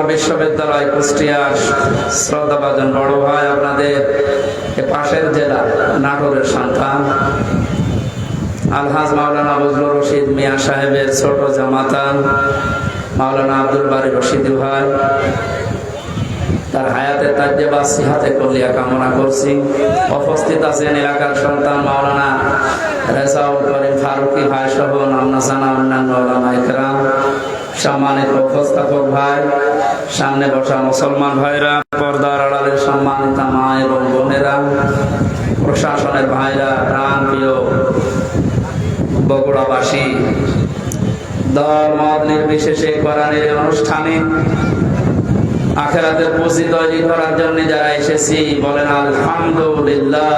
মহাবিশ্ববিদ্যালয় কুষ্টিয়ার শ্রদ্ধাভাজন বড় ভাই, আপনাদের পাশের জেলা নাটোরের সন্তান আলহাজ মাওলানা বজলুর রশিদ মিয়া সাহেবের ছোট জামাতা মাওলানা আব্দুল বারী রশিদ ভাই, তার হায়াতে তাজ্জেবা সিহাতে কলিয়া কামনা করছি। উপস্থিত আছেন এলাকার সন্তান মাওলানা রেজাউল করিম ফারুকি ভাই সহ নামনা জানা অন্যান্য ওলামা ইকরাম, সম্মানিত উপস্থাপক ভাই, সামনে বসা মুসলমান ভাইরা, পর্দার আড়ালের সম্মানিত মা এবং বোনেরা, প্রশাসনের ভাইরা, প্রাণ প্রিয় বগুড়াবাসী, দল মত নির্বিশেষে কোরআনের অনুষ্ঠানে আখিরাতের পুঁজি তৈরি করার জন্য যারা এসেছি বলেন আলহামদুলিল্লাহ।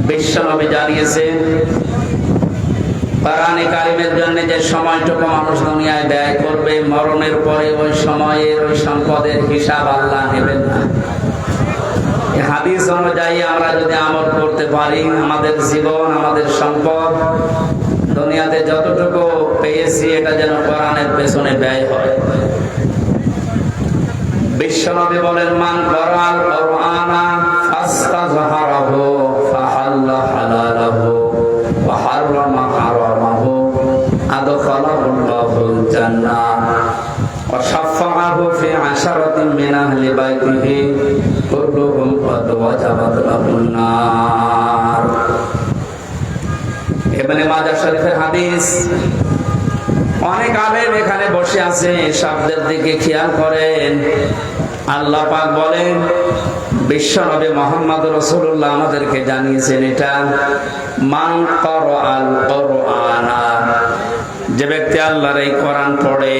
বিশ্বনবী জানিয়েছেন কোরআনে কারিমের জন্য যে সময়টুকু মানুষ দুনিয়ায় ব্যয় করবে, মরণের পরে ওই সময়ের ওই সম্পদের হিসাব আল্লাহ নেবেন না। হাদিস অনুযায়ী আমরা যদি আমল করতে পারি, আমাদের জীবন, আমাদের সম্পদ, দুনিয়াতে যতটুকু পেয়েছি এটা যেন কোরআনের পেছনে ব্যয় হয়। বিশ্বনবী বলেন মান করাল কোরআনা ফাস্তাযহারাহু ফাহাল্লা হালালাহু ওয়া হারামা হারামাহু আদখালাহুল্লাহুল জান্নাহ ওয়া শাফাআহু ফি আশারাতিন মিন আহলি বাইতিহি কুল্লুহুম ক্বাদ ওয়াজাবাত লাহুন নার। ইবনে মাজাহ শরীফের হাদিস। অনেক আলেম এখানে বসে আছে, শব্দের দিকে খেয়াল করেন। আল্লাহ পাক বলেন, বিশ্বনবী মুহাম্মদ রাসূলুল্লাহ আমাদেরকে জানিয়েছেন এটা মান ক্বারাআল কুরআনা, যে ব্যক্তি আল্লাহর এই কোরআন পড়ে।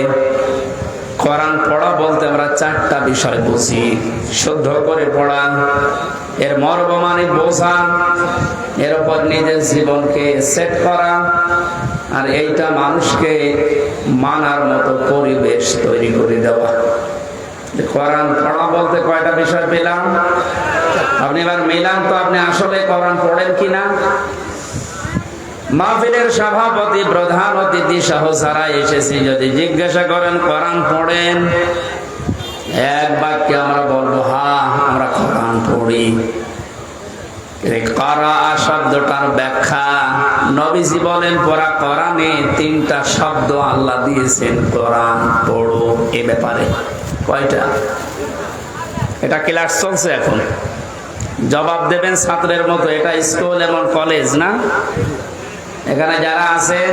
কোরআন পড়া বলতে আমরা চারটা বিষয় বুঝি। শুদ্ধ করে পড়া, এর মর্ম মানে বোঝা, এর উপর নিজের জীবনকে সেট করা, আর এইটা মানুষকে মানার মতো পরিবেশ তৈরি করে দেওয়া। কোরআন পড়া বলতে কয়টা বিষয় পেলাম? আপনি এবার মিলান তো, আপনি আসলে কোরআন পড়েন কিনা। মাহফিলের সভাপতি, প্রধান অতিথি সহ যারা এসেছি যদি জিজ্ঞাসা করেন কোরআন পড়েন, এক বাক্যে আমরা বলবো হ্যাঁ আমরা কোরআন পড়ি। করা শব্দটার ব্যাখ্যা নবীজি বলেন পড়া কোরআনে তিনটা শব্দ আল্লাহ দিয়েছেন কোরআন পড়ো এ ব্যাপারে। কয়টা? এটা ক্লাস চলছে এখন, জবাব দেবেন ছাত্রের মতো। এটা স্কুল এবং কলেজ না। এখানে যারা আছেন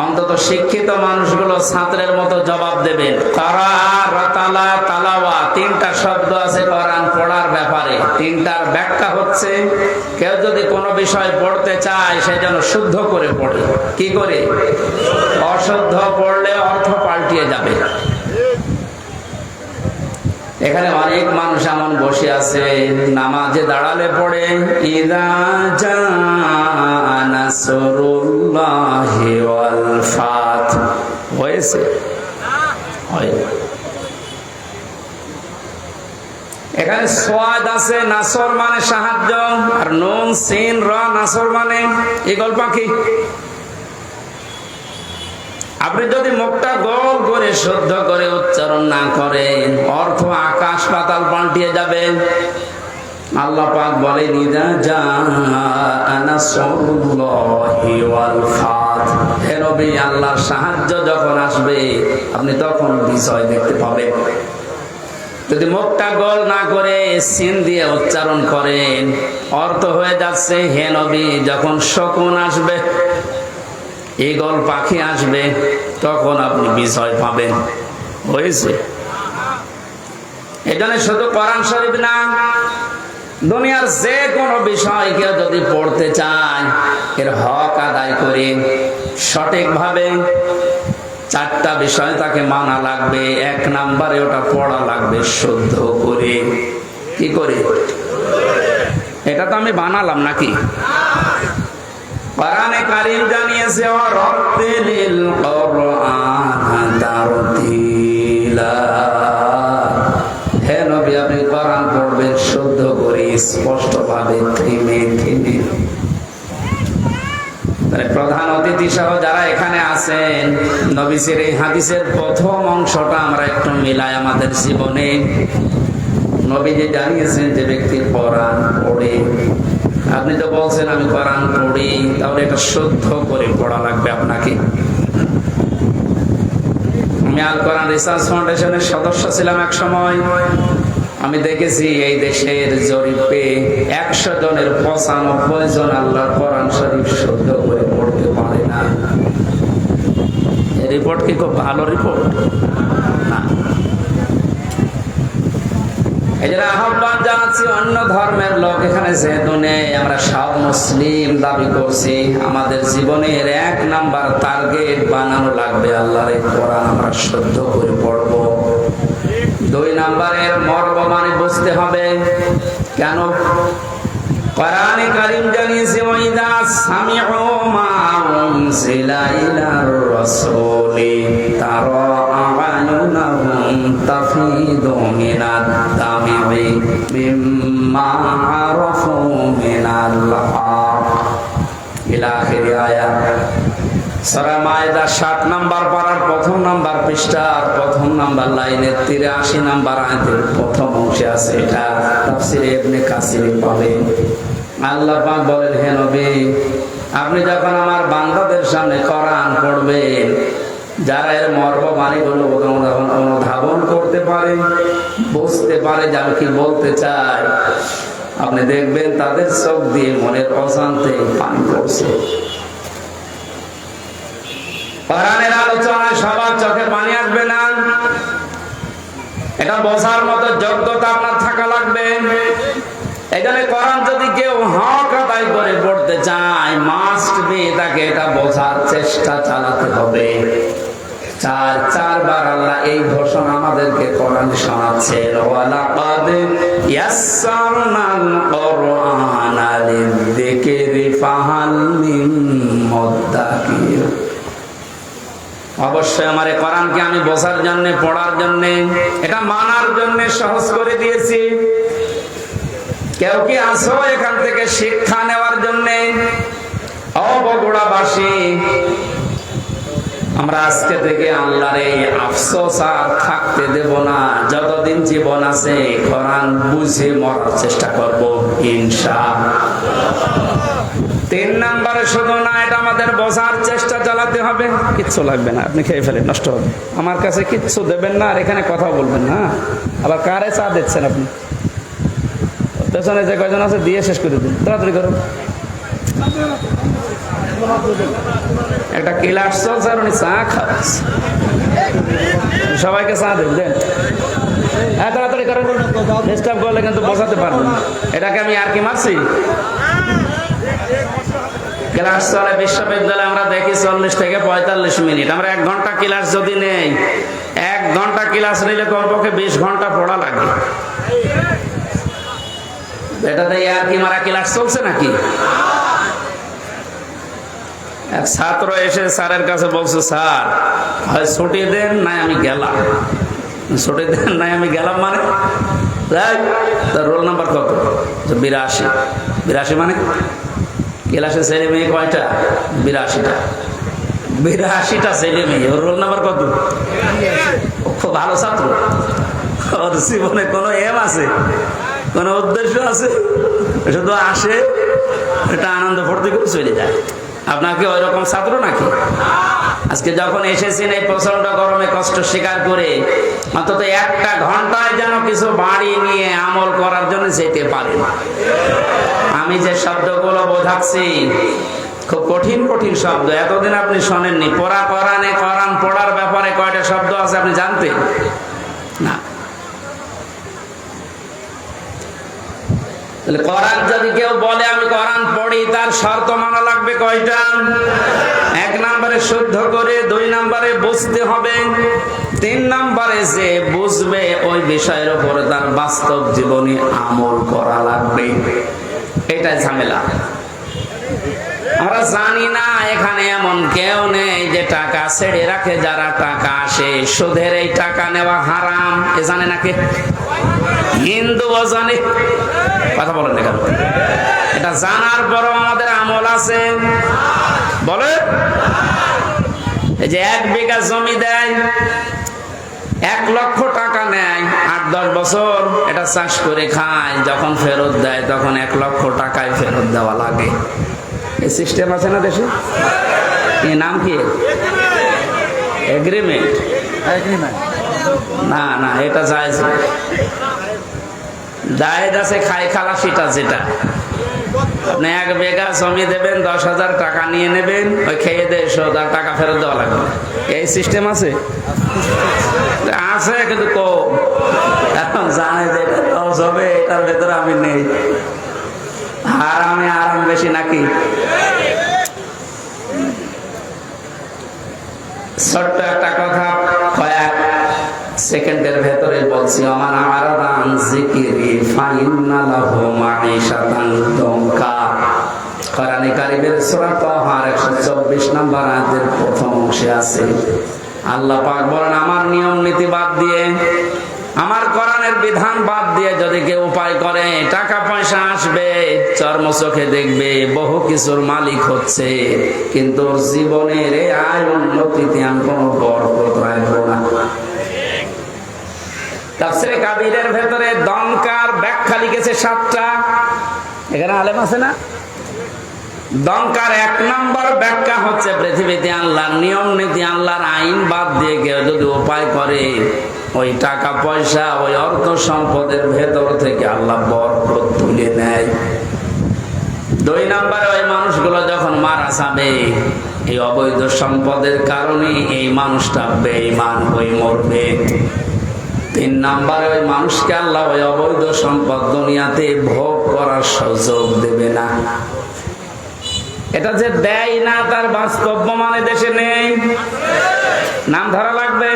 অন্তত শিক্ষিত মানুষগুলো ছাত্রের মতো জবাব দেবেন। কারা, রাতালা, তালাওয়া, তিনটা শব্দ আছে কোরআন পড়ার ব্যাপারে। তিনটার ব্যাখ্যা হচ্ছে কেউ যদি কোনো বিষয় পড়তে চায় সে যেন শুদ্ধ করে পড়ে। কি করে? অশুদ্ধ পড়লে অর্থ পাল্টিয়ে যাবে। এখানে অনেক মানুষ এমন বসে আছে নামাজে দাঁড়ালে পড়ে ইযা জাআ নাসরুল্লাহি ওয়াল ফাত। হয়েছে? হয়। এখানে সোয়াদ আছে, নাসর মানে সাহায্য, আর নুন সিন র নাসর মানে ঈগল পাখি। আপনি যদি মুখটা গোল করে শুদ্ধ করে উচ্চারণ না করেন, অর্থ আকাশ পাতাল পাল্টিয়ে যাবে। আল্লাহ পাক বলেন ইযা জাআ নাসরুল্লাহি ওয়াল ফাত, হে নবী আল্লাহর সাহায্য যখন আসবে আপনি তখন বিজয় দেখতে পাবেন। যদি মুখটা গোল না করে সিন দিয়ে উচ্চারণ করেন, অর্থ হয়ে যাচ্ছে হে নবী যখন শকুন আসবে, ঈগল পাখি আসবে, তখন আপনি বিজয় পাবেন। হয়েছে? এজন্য শুধু কোরআন শরীফ না, দুনিয়ার যে কোনো বিষয় কেউ যদি পড়তে চায় এর হক আদায় করে সঠিকভাবে, চারটা বিষয় তাকে মানা লাগবে। এক নম্বরে ওটা পড়া লাগবে শুদ্ধ করে। কি করে? এটা তো আমি বানালাম নাকি? কোরআনে কারীম জানিয়েছে ওয়ারাত্তিলিল কুরআনা তারতিলা, হে নবী আপনি কোরআন পড়বেন শুদ্ধ করে, স্পষ্ট ভাবে, থেমে থেমে। প্রধান অতিথি সহ যারা এখানে আছে আছেন, নবীজির এই হাদিসের প্রথম অংশটা আমরা একটু মিলাই আমাদের জীবনে। নবীজি জানিয়েছেন যে ব্যক্তি কোরআন পড়ে, আপনি তো বলছেন আমি কোরআন পড়ি, তাহলে এটা শুদ্ধ করে পড়া লাগবে আপনাকে। আমি আল কোরআন রিসার্চ ফাউন্ডেশনের সদস্য ছিলাম এক সময়। আমি দেখেছি এই দেশের জরিপে 100 জনের 95 জন আল্লাহর কোরআন শরীফ শুদ্ধ করে পড়তে পারে না। এই রিপোর্ট কি খুব ভালো রিপোর্ট না? এই জন্য আহ্বান জানাচ্ছি অন্য ধর্মের লোক এখানে যেহেতু নেই, আমরা সব মুসলিম দাবি করছি, আমাদের জীবনের 1 নাম্বার টার্গেট বানানো লাগবে আল্লাহর এই কোরআন আমরা শুদ্ধ করে পড়বো। 2 নাম্বারের মর্ম মানে বুঝতে হবে। কেন? কোরআনে কারীম জানিয়েছে ওয়াইদা সামিউ মা উনজিলা ইলার রাসূলি তারা আ'য়ুনাহুম তাফিদু মিনাদ দামি মিম্মা আরাফু মিনাল হক ইলা আখির আয়াত। সূরা মায়েদা 7 নাম্বার পারার 1ম নাম্বার পৃষ্ঠার 1ম নাম্বার লাইনের 83 নাম্বার আয়াতের প্রথম অংশে আছে। এটা তাফসীরে ইবনে কাসিরে পাবেন। আল্লাহ পাক বলেন, হে নবী, আপনি যখন আমার বান্দাদের সামনে কোরআন পড়বেন, যারা এর মর্ম বাণীগুলো অনুধাবন করতে পারে, বুঝতে পারে যে আমি কি বলতে চাই, আপনি দেখবেন তাদের চোখ দিয়ে মনের অজান্তে পানি পড়ছে। কোরআনের আলোচনায় সবার চোখে পানি আসবে না, এটা বোঝার মতো যোগ্যতা আপনার থাকা লাগবে। এখানে কোরআন যদি কেউ হক আদায় করে পড়তে চায়, মাস্ট বি তাকে এটা বোঝার চেষ্টা চালাতে হবে। 4বার আল্লাহ এই ঘোষণা আমাদেরকে কোরআন শোনাচ্ছেন, ওয়ালাকাদ ইয়াসসারনাল কোরআনা লিযিকরি ফাহাল মিন মুদ্দাকির। অবশ্যই আমার এই কোরআনকে আমি বোঝার জন্য, পড়ার জন্য, এটা মানার জন্য সহজ করে দিয়েছি। কেউ কি আসো এখান থেকে শিক্ষা নেওয়ার জন্য? বগুড়াবাসী, আমরা আজকে থেকে আল্লাহর এই আফসোস আর থাকতে দেব না। যতদিন জীবন আছে কোরআন বুঝে মরার চেষ্টা করব ইনশাআল্লাহ। 3 নাম্বারে শুধু না, এটা আমাদের বোঝার চেষ্টা চালাতে হবে। কিচ্ছু লাগবে না, আপনি খেয়ে ফেলেন, নষ্ট হবে। আমার কাছে কিচ্ছু দেবেন না, আর এখানে কথা বলবেন না। আবার কারে চা দিচ্ছেন আপনি? পেছনে যে কয়জন আছে দিয়ে শেষ করে দিন, তাড়াতাড়ি করুন। একটা ক্লাস চলছে আর উনি চা খাওয়াচ্ছে, সবাইকে চা দেন, দেন। হ্যাঁ, তাড়াতাড়ি করেন, ডিস্টার্ব করলে কিন্তু বোঝাতে পারবেন। এটাকে আমি আর কি মারছি? ক্লাস চলে বিশ্ববিদ্যালয়ে, আমরা দেখি 40 থেকে 45 মিনিট। আমরা 1 ঘন্টা ক্লাস যদি নেই, 1 ঘন্টা ক্লাস নিলে কমপক্ষে 20 ঘন্টা পড়া লাগে। এটাতে আর কি মারা ক্লাস চলছে নাকি? এক ছাত্র এসে স্যারের কাছে বলছে, স্যার হয় ছুটি দেন নাই আমি গেলাম। ছুটি দেন নাই আমি গেলাম মানে? তার রোল নাম্বার কত? 82। 82 মানে ক্লাসে ছেলে মেয়ে কয়টা? 82টা। 82টা ছেলে মেয়ে, ওর রোল নাম্বার কত? খুব ভালো ছাত্র। ওর জীবনে কোনো এম আছে, কোনো উদ্দেশ্য আছে? শুধু আসে, এটা আনন্দ ফুর্তি করে চলে যায়। আপনাকে ওই রকম ছাত্র নাকি? আজকে যখন এসেছেন এই প্রচন্ড গরমে কষ্ট স্বীকার করে, অন্তত 1টা ঘন্টায় যেন কিছু বাড়ি নিয়ে আমল করার জন্য যেতে পারেন। আমি যে শব্দগুলো বোঝাচ্ছি খুব কঠিন কঠিন শব্দ, এতদিন আপনি শোনেননি। কোরআনে কোরআন পড়ার ব্যাপারে কয়টা শব্দ আছে আপনি জানতেন না? কোরআন যদি কেউ বলে আমি কোরআন পড়ি, তার শর্ত মানা লাগবে কয়টা? 1 নম্বরে শুদ্ধ করে, 2 নম্বরে বুঝতে হবে, 3 নম্বরে যে বুঝবে ওই বিষয়ের উপরে তার বাস্তব জীবনে আমল করা লাগবে। এটাই ঝামেলা। আমরা জানি না এখানে এমন কেউ নেই যে টাকা ছেড়ে রাখে। যারা টাকা আসে, সুদের এই টাকা নেওয়া হারাম, এ জানে নাকি? হিন্দুও জানে, কথা বলেন না কেন? এটা জানার পরও আমাদের আমল আছে, বলে এই যে 1 বিঘা জমি দেয়, 1 লক্ষ টাকা নেয়, 8-10 বছর এটা চাষ করে খায়, যখন ফেরত দেয় তখন 1 লক্ষ টাকায় ফেরত দেওয়া লাগে। এই সিস্টেম আছে না দেশে? এই নাম কি? এগ্রিমেন্ট। না না, এটা জায়েজ না। জায়েজ আছে খাই খালাসিটা, যেটা আপনি 1 বিঘা জমি দেবেন, 10,000 টাকা নিয়ে নেবেন, ওই খেয়ে দিয়ে 100,000 টাকা ফেরত দেওয়া লাগবে। এই সিস্টেম আছে? আছে, কিন্তু কম। এখন জানে যে এটা লস হবে, এটার ভেতরে আমি নেই। আরাম বেশি নাকি? ছোট্ট একটা কথা কয়েক সেকেন্ডের ভেতরে বলছি। আমার আরাদান জিকিরি ফাইন্না লাহু মাঈশাতান দঙ্কা। কোরআনে কারীমের সূরা তাহার 124 নম্বর আয়াতের প্রথম অংশে আছে, আল্লাহ পাক বলেন, আমার নিয়ম নীতি বাদ দিয়ে, আমার কোরআনের বিধান বাদ দিয়ে যদি কেউ উপায় করে, টাকা পয়সা আসবে, চর্ম চোখে দেখবে, বহু কিছুর মালিক হচ্ছে, কিন্তু ওর জীবনের এই আয় উন্নতিতে আমি কোনো বরকত রাখবো না। তাফসীরে কাবীরের ভেতরে দমকার ব্যাখ্যা লিখেছে 7টা। এখানে আলেম আছে না? দমকার 1 নম্বর ব্যাখ্যা হচ্ছে, পৃথিবীতে আল্লাহর নিয়ম নীতি, আল্লাহর আইন বাদ দিয়ে কেউ যদি উপায় করে, ওই টাকা পয়সা, ওই অর্থ সম্পদের ভেতর থেকে আল্লাহ বরকত তুলে নেয়। 2 নম্বরে, ওই মানুষগুলো যখন মারা যাবে, এই অবৈধ সম্পদের কারণে এই মানুষটা বেঈমান হয়ে মরবে। 3 নম্বরে, ওই মানুষকে আল্লাহ ওই অবৈধ সম্পদ দুনিয়াতে ভোগ করার সুযোগ দেবে না। এটা যে দেয় না, তার বাস্তব প্রমাণে দেশে নেই। নাম ধরা লাগবে।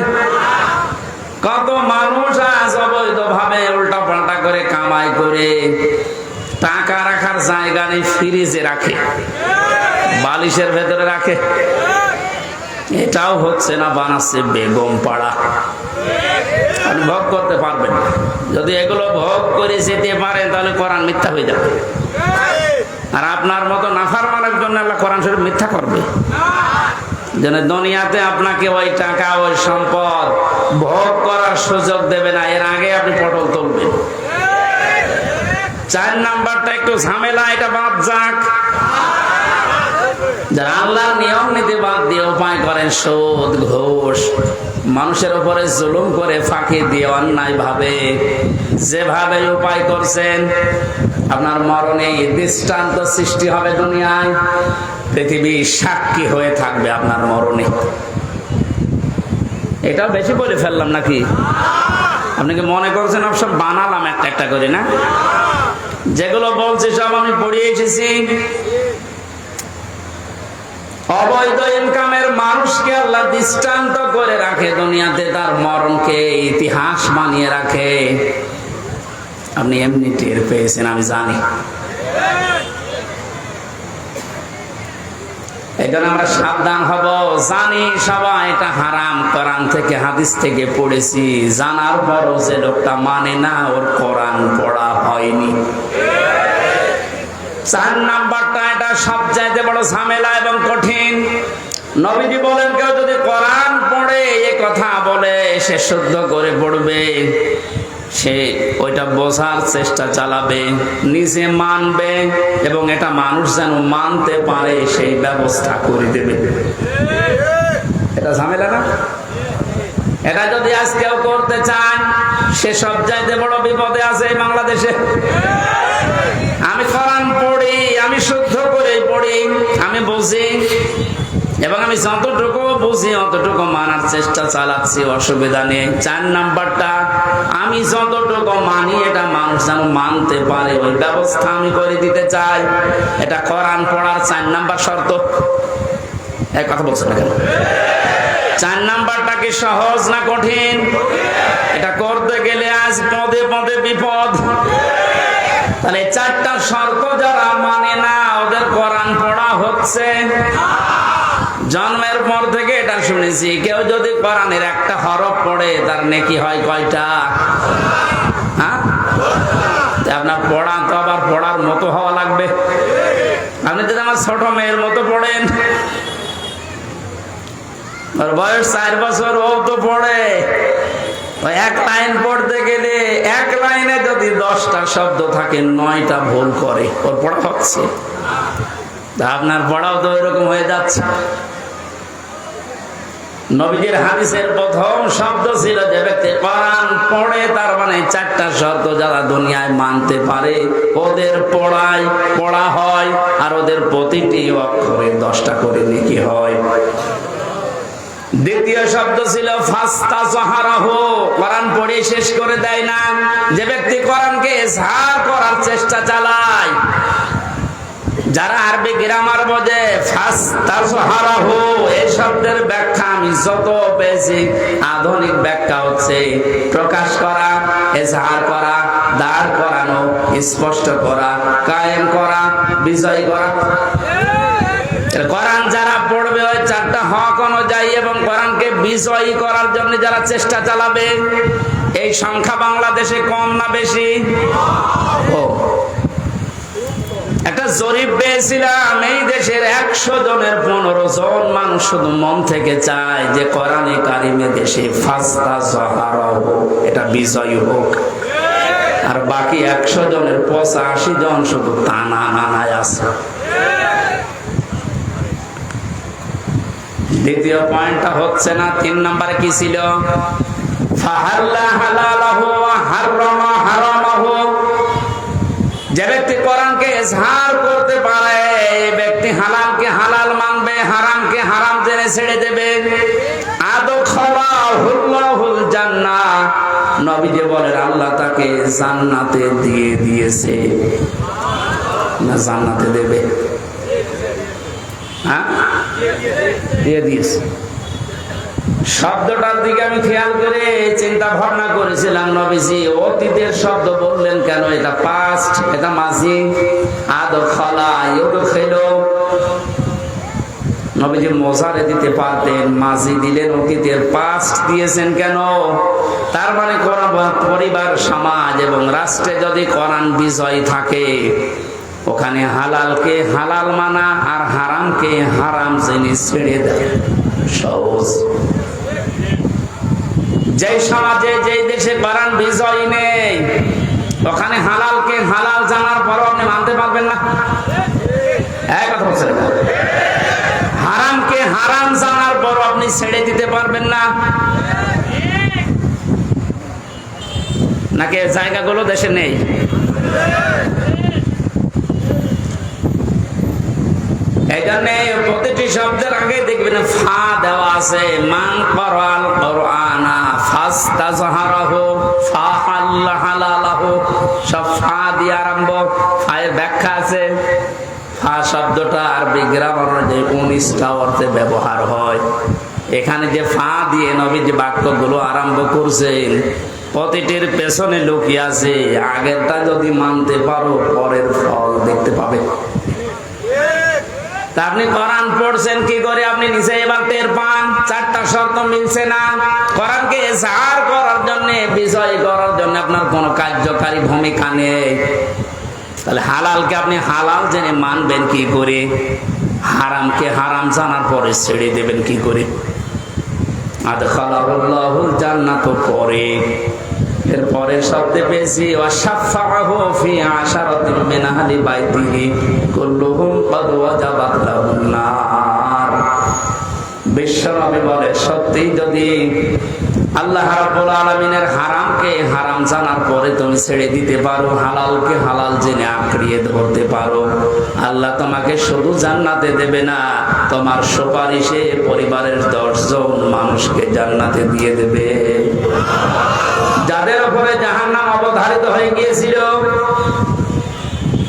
কত মানুষ আজ অবৈধ ভাবে উল্টা পাল্টা করে কামাই করে টাকা রাখার জায়গা নেই, ফ্রিজে রাখে, বালিশের ভেতরে রাখে। এটাও হচ্ছে না, বানাচ্ছে বেগম পাড়া। আপনি ভোগ করতে পারবেন না। যদি এগুলো ভোগ করে যেতে পারেন, তাহলে কোরআন মিথ্যা হয়ে যাবে। আর আপনার মতো নাফরমানের জন্য আল্লাহ কোরআন শরীফ মিথ্যা করবে? যেন দুনিয়াতে আপনাকে ওই টাকা, ওই সম্পদ ভোগ করার সুযোগ দেবে না, এর আগে আপনি পটল তুলবেন। 4 নাম্বারটা একটু ঝামেলা, এটা বাদ যাক। যারা আল্লাহর নিয়ম নীতি বাদ দিয়ে উপায় করেন, সুদ, ঘুষ, মানুষের উপরে জুলুম করে, ফাঁকি দিয়ে, অন্যায় ভাবে যেভাবে উপায় করছেন, আপনার মরণে দৃষ্টান্ত সৃষ্টি হবে দুনিয়ায়। পৃথিবী সাক্ষী হয়ে থাকবে আপনার মরণে। এটাও বেশি বলে ফেললাম নাকি? আপনি কি মনে করছেন সব বানালাম একটা একটা করে? না, যেগুলো বলছি সব আমি পড়িয়ে এসেছি। অবৈধ ইনকামের মানুষকে আল্লাহ দৃষ্টান্ত করে রাখে দুনিয়াতে, তার মরণকে ইতিহাস বানিয়ে রাখে। আপনি এমনি টের পেয়েছেন, আমি জানি। এই জন্য আমরা সাবধান হব। জানি সবাই এটা হারাম, কোরআন থেকে হাদিস থেকে পড়েছি, জানার পরও যে লোকটা মানে না, ওর কোরআন পড়া হয়নি। 4 নাম্বারটা, এটা সবচাইতে বড় ঝামেলা এবং কঠিন। নবীজি বলেন, কেউ যদি কোরআন পড়ে এ কথা বলে, সে শুদ্ধ করে পড়বে, সে ওইটা বোঝার চেষ্টা চালাবে, নিজে মানবে, এবং এটা মানুষ যেন মানতে পারে সেই ব্যবস্থা করে দেবে। এটা ঝামেলা না? এটা যদি আজ কেউ করতে চান, সে সব চাইতে বড় বিপদে আছে এই বাংলাদেশে। আমি কোরআন পড়ি, আমি শুদ্ধ করে পড়ি, আমি বুঝি, এবং আমি যতটুকু বুঝি অতটুকু মানার চেষ্টা চালাচ্ছি, অসুবিধা নেই। 4 নাম্বারটা, আমি যতটুকু মানি এটা মানুষ যেন মানতে পারে, ওই ব্যবস্থা আমি করে দিতে চাই। এটা কোরআন পড়ার 4 নাম্বার শর্ত। এক কথা বলছেন না কেন? 4 নাম্বারটা কি সহজ না কঠিন? এটা করতে গেলে আজ পদে পদে বিপদ। তাহলে 4টা শর্ত যারা মানে না, ওদের কোরআন পড়া হচ্ছে। জন্মের পর থেকে এটা শুনেছি, কেউ যদি কোরআনের একটা হরফ পড়ে, তার নেকি হয় কয়টা? হ্যাঁ, আপনার পড়া তো আবার পড়ার মতো হওয়া লাগবে। আপনি যদি আমার ছোট মেয়ের মতো পড়েন, ওর বয়স 4 বছর, ও তো পড়ে। ওই এক লাইন পড়তে গেলে এক লাইনে যদি 10টা শব্দ থাকে 9টা ভুল করে। ওর পড়া হচ্ছে, আপনার পড়াও তো এরকম হয়ে যাচ্ছে। নবীজির হাদিসের প্রথম শব্দ ছিল যে ব্যক্তি কোরআন পড়ে, তার মানে 4টা শর্ত যারা দুনিয়ায় মানতে পারে ওদের পড়া হয়, আর ওদের প্রতিটি অক্ষরে 10টা করে নেকি হয়। দ্বিতীয় শব্দ ছিল ফাস্তাযহারাহু, কোরআন পড়ে শেষ করে দেয় না। যে ব্যক্তি কোরআনকে ইজহার করার চেষ্টা চালায়, যারা আরবি গ্রামার বোঝে, ফাস্তাযহারাহু এই শব্দের ব্যাখ্যা আমি যত পেয়েছি, আধুনিক ব্যাখ্যা হচ্ছে প্রকাশ করা, ইজহার করা, দাঁড় করানো, স্পষ্ট করা, কায়েম করা, বিজয় করা। কোরআন যারা পড়বে ওই 4টা হক অনুযায়ী এবং কোরআনকে বিজয়ী করার জন্য যারা চেষ্টা চালাবে, এই সংখ্যা বাংলাদেশে কম না বেশি? একটা জরিপ পেয়েছিলাম, এই দেশের 100 জনের 15 জন মানুষ শুধু মন থেকে চায় যে কোরআনে কারিমে দেশে ফাস্তাযহারাহু এটা বিজয়ী হোক, আর বাকি 100 জনের 85 জন শুধু টানা নানায় আছে। দ্বিতীয় পয়েন্টটা হচ্ছে না। 3 নম্বরে কি ছিল? ফাহাল্লা হালালাহু ওয়া হারামা হারামাহু। যে ব্যক্তি কোরআনকে ইজহার করতে পারে, এই ব্যক্তি হালালকে হালাল মানবে, হারামকে হারাম জেনে ছেড়ে দেবে। আদখালাহুল্লাহুল জান্নাহ, নবীজি বলেন আল্লাহ তাকে জান্নাতে দিয়ে দিয়েছে, না জান্নাতে দেবে? হ্যাঁ, দিয়ে দিয়েছে। শব্দটার দিকে আমি খেয়াল করে চিন্তা ভাবনা করেছিলাম, নবীজি অতীতের শব্দ বললেন কেন? এটা পাস্ট, এটা মাজি। আদখালা ইউদখিলু, নবীজি মোজারে দিতে পারতেন, মাজি দিলেন, অতীতের পাস্ট দিয়েছেন কেন? তার মানে কোন পরিবার, সমাজ এবং রাষ্ট্রে যদি কোরআন বিজয় থাকে, ওখানে হালালকে হালাল মানা আর হারামকে হারাম জেনে ছেড়ে দেয় সহজ। যে সমাজে, যে দেশে কোরআন বিজয় নেই, ওখানে হালালকে হালাল জানার পরও আপনি মানতে পারবেন না। এক কথা হচ্ছে, হারামকে হারাম জানার পরও আপনি ছেড়ে দিতে পারবেন না। নাকি জায়গাগুলো দেশে নেই? এই জন্য প্রতিটি শব্দের আগে দেখবেন ফা দেওয়া আছে। মান ক্বারাল কুরআনা ফাস্তাযহারাহু ফাহাল্লা হালালাহু, সব ফা দিয়ে আরম্ভ। ফায়ের ব্যাখ্যা আছে। ফা শব্দটা আরবি গ্রামার অনুযায়ী 19টা অর্থে ব্যবহার হয়। এখানে যে ফা দিয়ে নবী যে বাক্যগুলো আরম্ভ করছেন, প্রতিটির পেছনে লুকিয়ে আছে আগেরটা যদি মানতে পারো পরের ফল দেখতে পাবে। তা আপনি কোরআন পড়ছেন কি করে? আপনি নিজে এবার টের পান 4টা শর্ত মিলছে না। কোরআনকে ইজহার করার জন্য, বিজয় করার জন্য আপনার কোনো কার্যকারী ভূমিকা নেই। তাহলে হালালকে আপনি হালাল জেনে মানবেন কি করে? হারামকে হারাম জানার পরে ছেড়ে দেবেন কি করে? আদখালাহুল্লাহুল জান্নাত পরে, এর পরের শব্দে পেয়েছি ওয়াশাফাআহু ফি আশারাতিন মিন আহলি বাইতিহি কুল্লুহুম ক্বাদ ওয়াজাবাত লাহুন নার। বিশ্বনবী বলে, সত্যি যদি আল্লাহ রাব্বুল আলামিনের হারামকে হারাম জানার পরে তুমি ছেড়ে দিতে পারো, হালালকে হালাল জেনে আঁকড়িয়ে ধরতে পারো, আল্লাহ তোমাকে শুধু জান্নাতে দেবে না, তোমার সুপারিশে পরিবারের 10 জন মানুষকে জান্নাতে দিয়ে দেবে। যাদের উপরে জাহান্নাম অবধারিত হয়ে গিয়েছিল।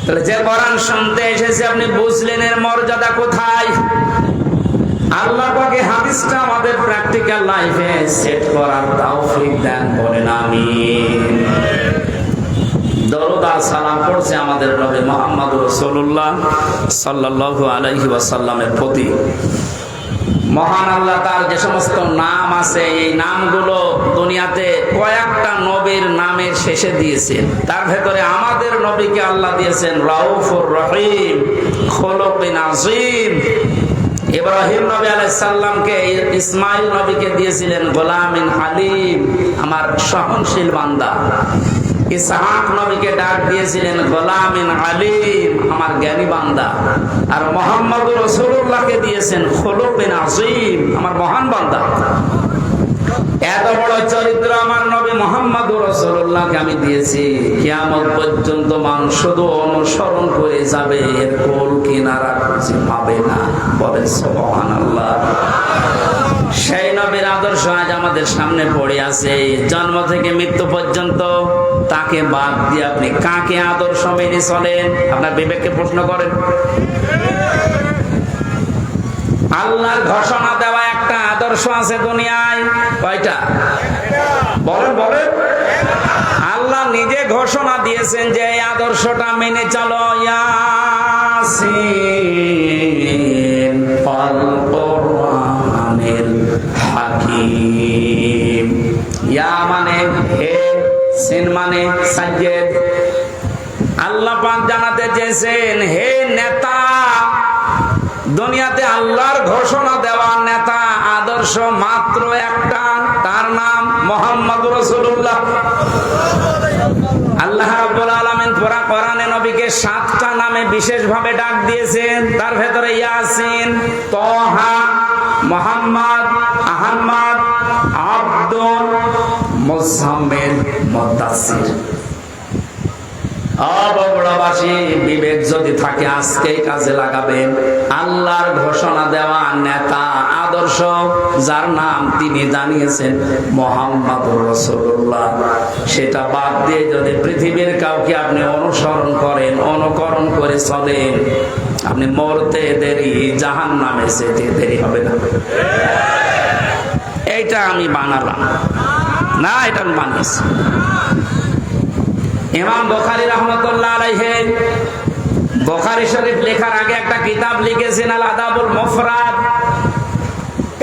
তাহলে যে কোরআন শুনতে এসেছে আপনি বুঝলেন এর মর্যাদা কোথায়? আল্লাহ পাকে হাদিসটা আমাদের প্র্যাকটিক্যাল লাইফে সেট করার তৌফিক দেন, বলেন আমিন। দরুদ আর সালাম পড়ছে আমাদের নবী মুহাম্মদ রাসূলুল্লাহ সাল্লাল্লাহু আলাইহি ওয়াসাল্লামের প্রতি। মহান আল্লাহ তার যে সমস্ত নাম আছে, এই নামগুলো দুনিয়াতে কয়েকটা নবীর নামের শেষে দিয়েছেন। তার ভেতরে আমাদের নবীকে আল্লাহ দিয়েছেন রাউফুর রহিম, খুলুকিন আযীম। ইব্রাহিম নবী আলাইহিস সালামকে ইসমাইল নবীকে দিয়েছিলেন গোলামিন হালিম, আমার সহনশীল বান্দা। ইসহাক নবীকে ডাক দিয়েছিলেন গোলামিন আলিম, আমার জ্ঞানী বান্দা। আর মুহাম্মদুর রাসূলুল্লাহকে দিয়েছেন খুলুকিন আযীম, আমার মহান বান্দা। এত বড় চরিত্র আমার নবী মুহাম্মদুর রাসূলুল্লাহকে আমি দিয়েছি, কিয়ামত পর্যন্ত মানুষ শুধু অনুসরণ করে যাবে, এর কোল কিনারা খুঁজে পাবে না। বলেন সুবহানাল্লাহ। সেই নবীর আদর্শ আজ আমাদের সামনে পড়ে আছে। জন্ম থেকে মৃত্যু পর্যন্ত তাকে বাদ দিয়ে আপনি কাকে আদর্শ মেনে চলেন? আপনার বিবেককে প্রশ্ন করেন। আল্লাহর ঘোষণা দেওয়া একটা আদর্শ আছে দুনিয়ায়, কয়টা? বলেন বলেন। আল্লাহ নিজে ঘোষণা দিয়েছেন যে এই আদর্শটা মেনে চলো। ইয়াসিন ওয়াল কুরআনিল হাকীম। ইয়া মানে হে, সিন মানে সাজ্জেদ। আল্লাহ পাক জানাতে চেয়েছেন, হে নেতা, দুনিয়াতে আল্লাহর ঘোষণা দেওয়া নেতা আদর্শ মাত্র একটা, তার নাম মুহাম্মদুর রাসূলুল্লাহ। আল্লাহ রাব্বুল আলামিন পুরা কোরআনে নবীকে 7টা নামে বিশেষভাবে ডাক দিয়েছেন। তার ভেতরে ইয়াসিন, তাহা, মুহাম্মদ, আহমদ, আব্দুল, মুজাম্মিল, মুদাসসির। অবগুড়াবাসী, বিবেক যদি থাকে আজকেই কাজে লাগাবেন। আল্লাহর ঘোষণা দেওয়া নেতা আদর্শ যার নাম তিনি জানিয়েছেন মুহাম্মদুর রাসূলুল্লাহ, সেটা বাদ দিয়ে যদি পৃথিবীর কাউকে আপনি অনুসরণ করেন, অনুকরণ করে চলেন, আপনি মরতে দেরি, জাহান্নামে যেতে দেরি হবে না। এইটা আমি বানালাম না, এটা আমি বানিয়েছি। ইমাম বুখারী রাহমাতুল্লাহ আলাইহি বুখারী শরীফ লেখার আগে একটা কিতাব লিখেছেন আল আদাবুল মুফরাদ।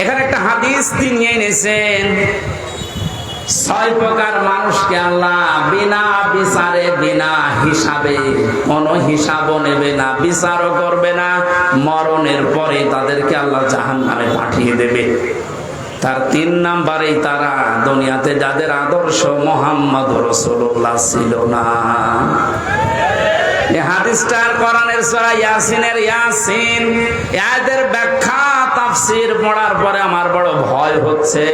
এখানে একটা হাদিস তিনি এনেছেন, 6 প্রকার মানুষকে আল্লাহ বিনা বিচারে, বিনা হিসাবে, কোনো হিসাবও নেবে না, বিচারও করবে না, মরণের পরে তাদেরকে আল্লাহ জাহান্নামে পাঠিয়ে দেবে। তার 3 নাম্বারেই তারা দুনিয়াতে যাদের আদর্শ মুহাম্মদুর রাসূলুল্লাহ ছিল না। এই হাদিসটার কোরআনের সূরা ইয়াসিনের ইয়াসিন এর ব্যাখ্যা তাফসীর পড়ার পরে আমার বড় ভয় হচ্ছে,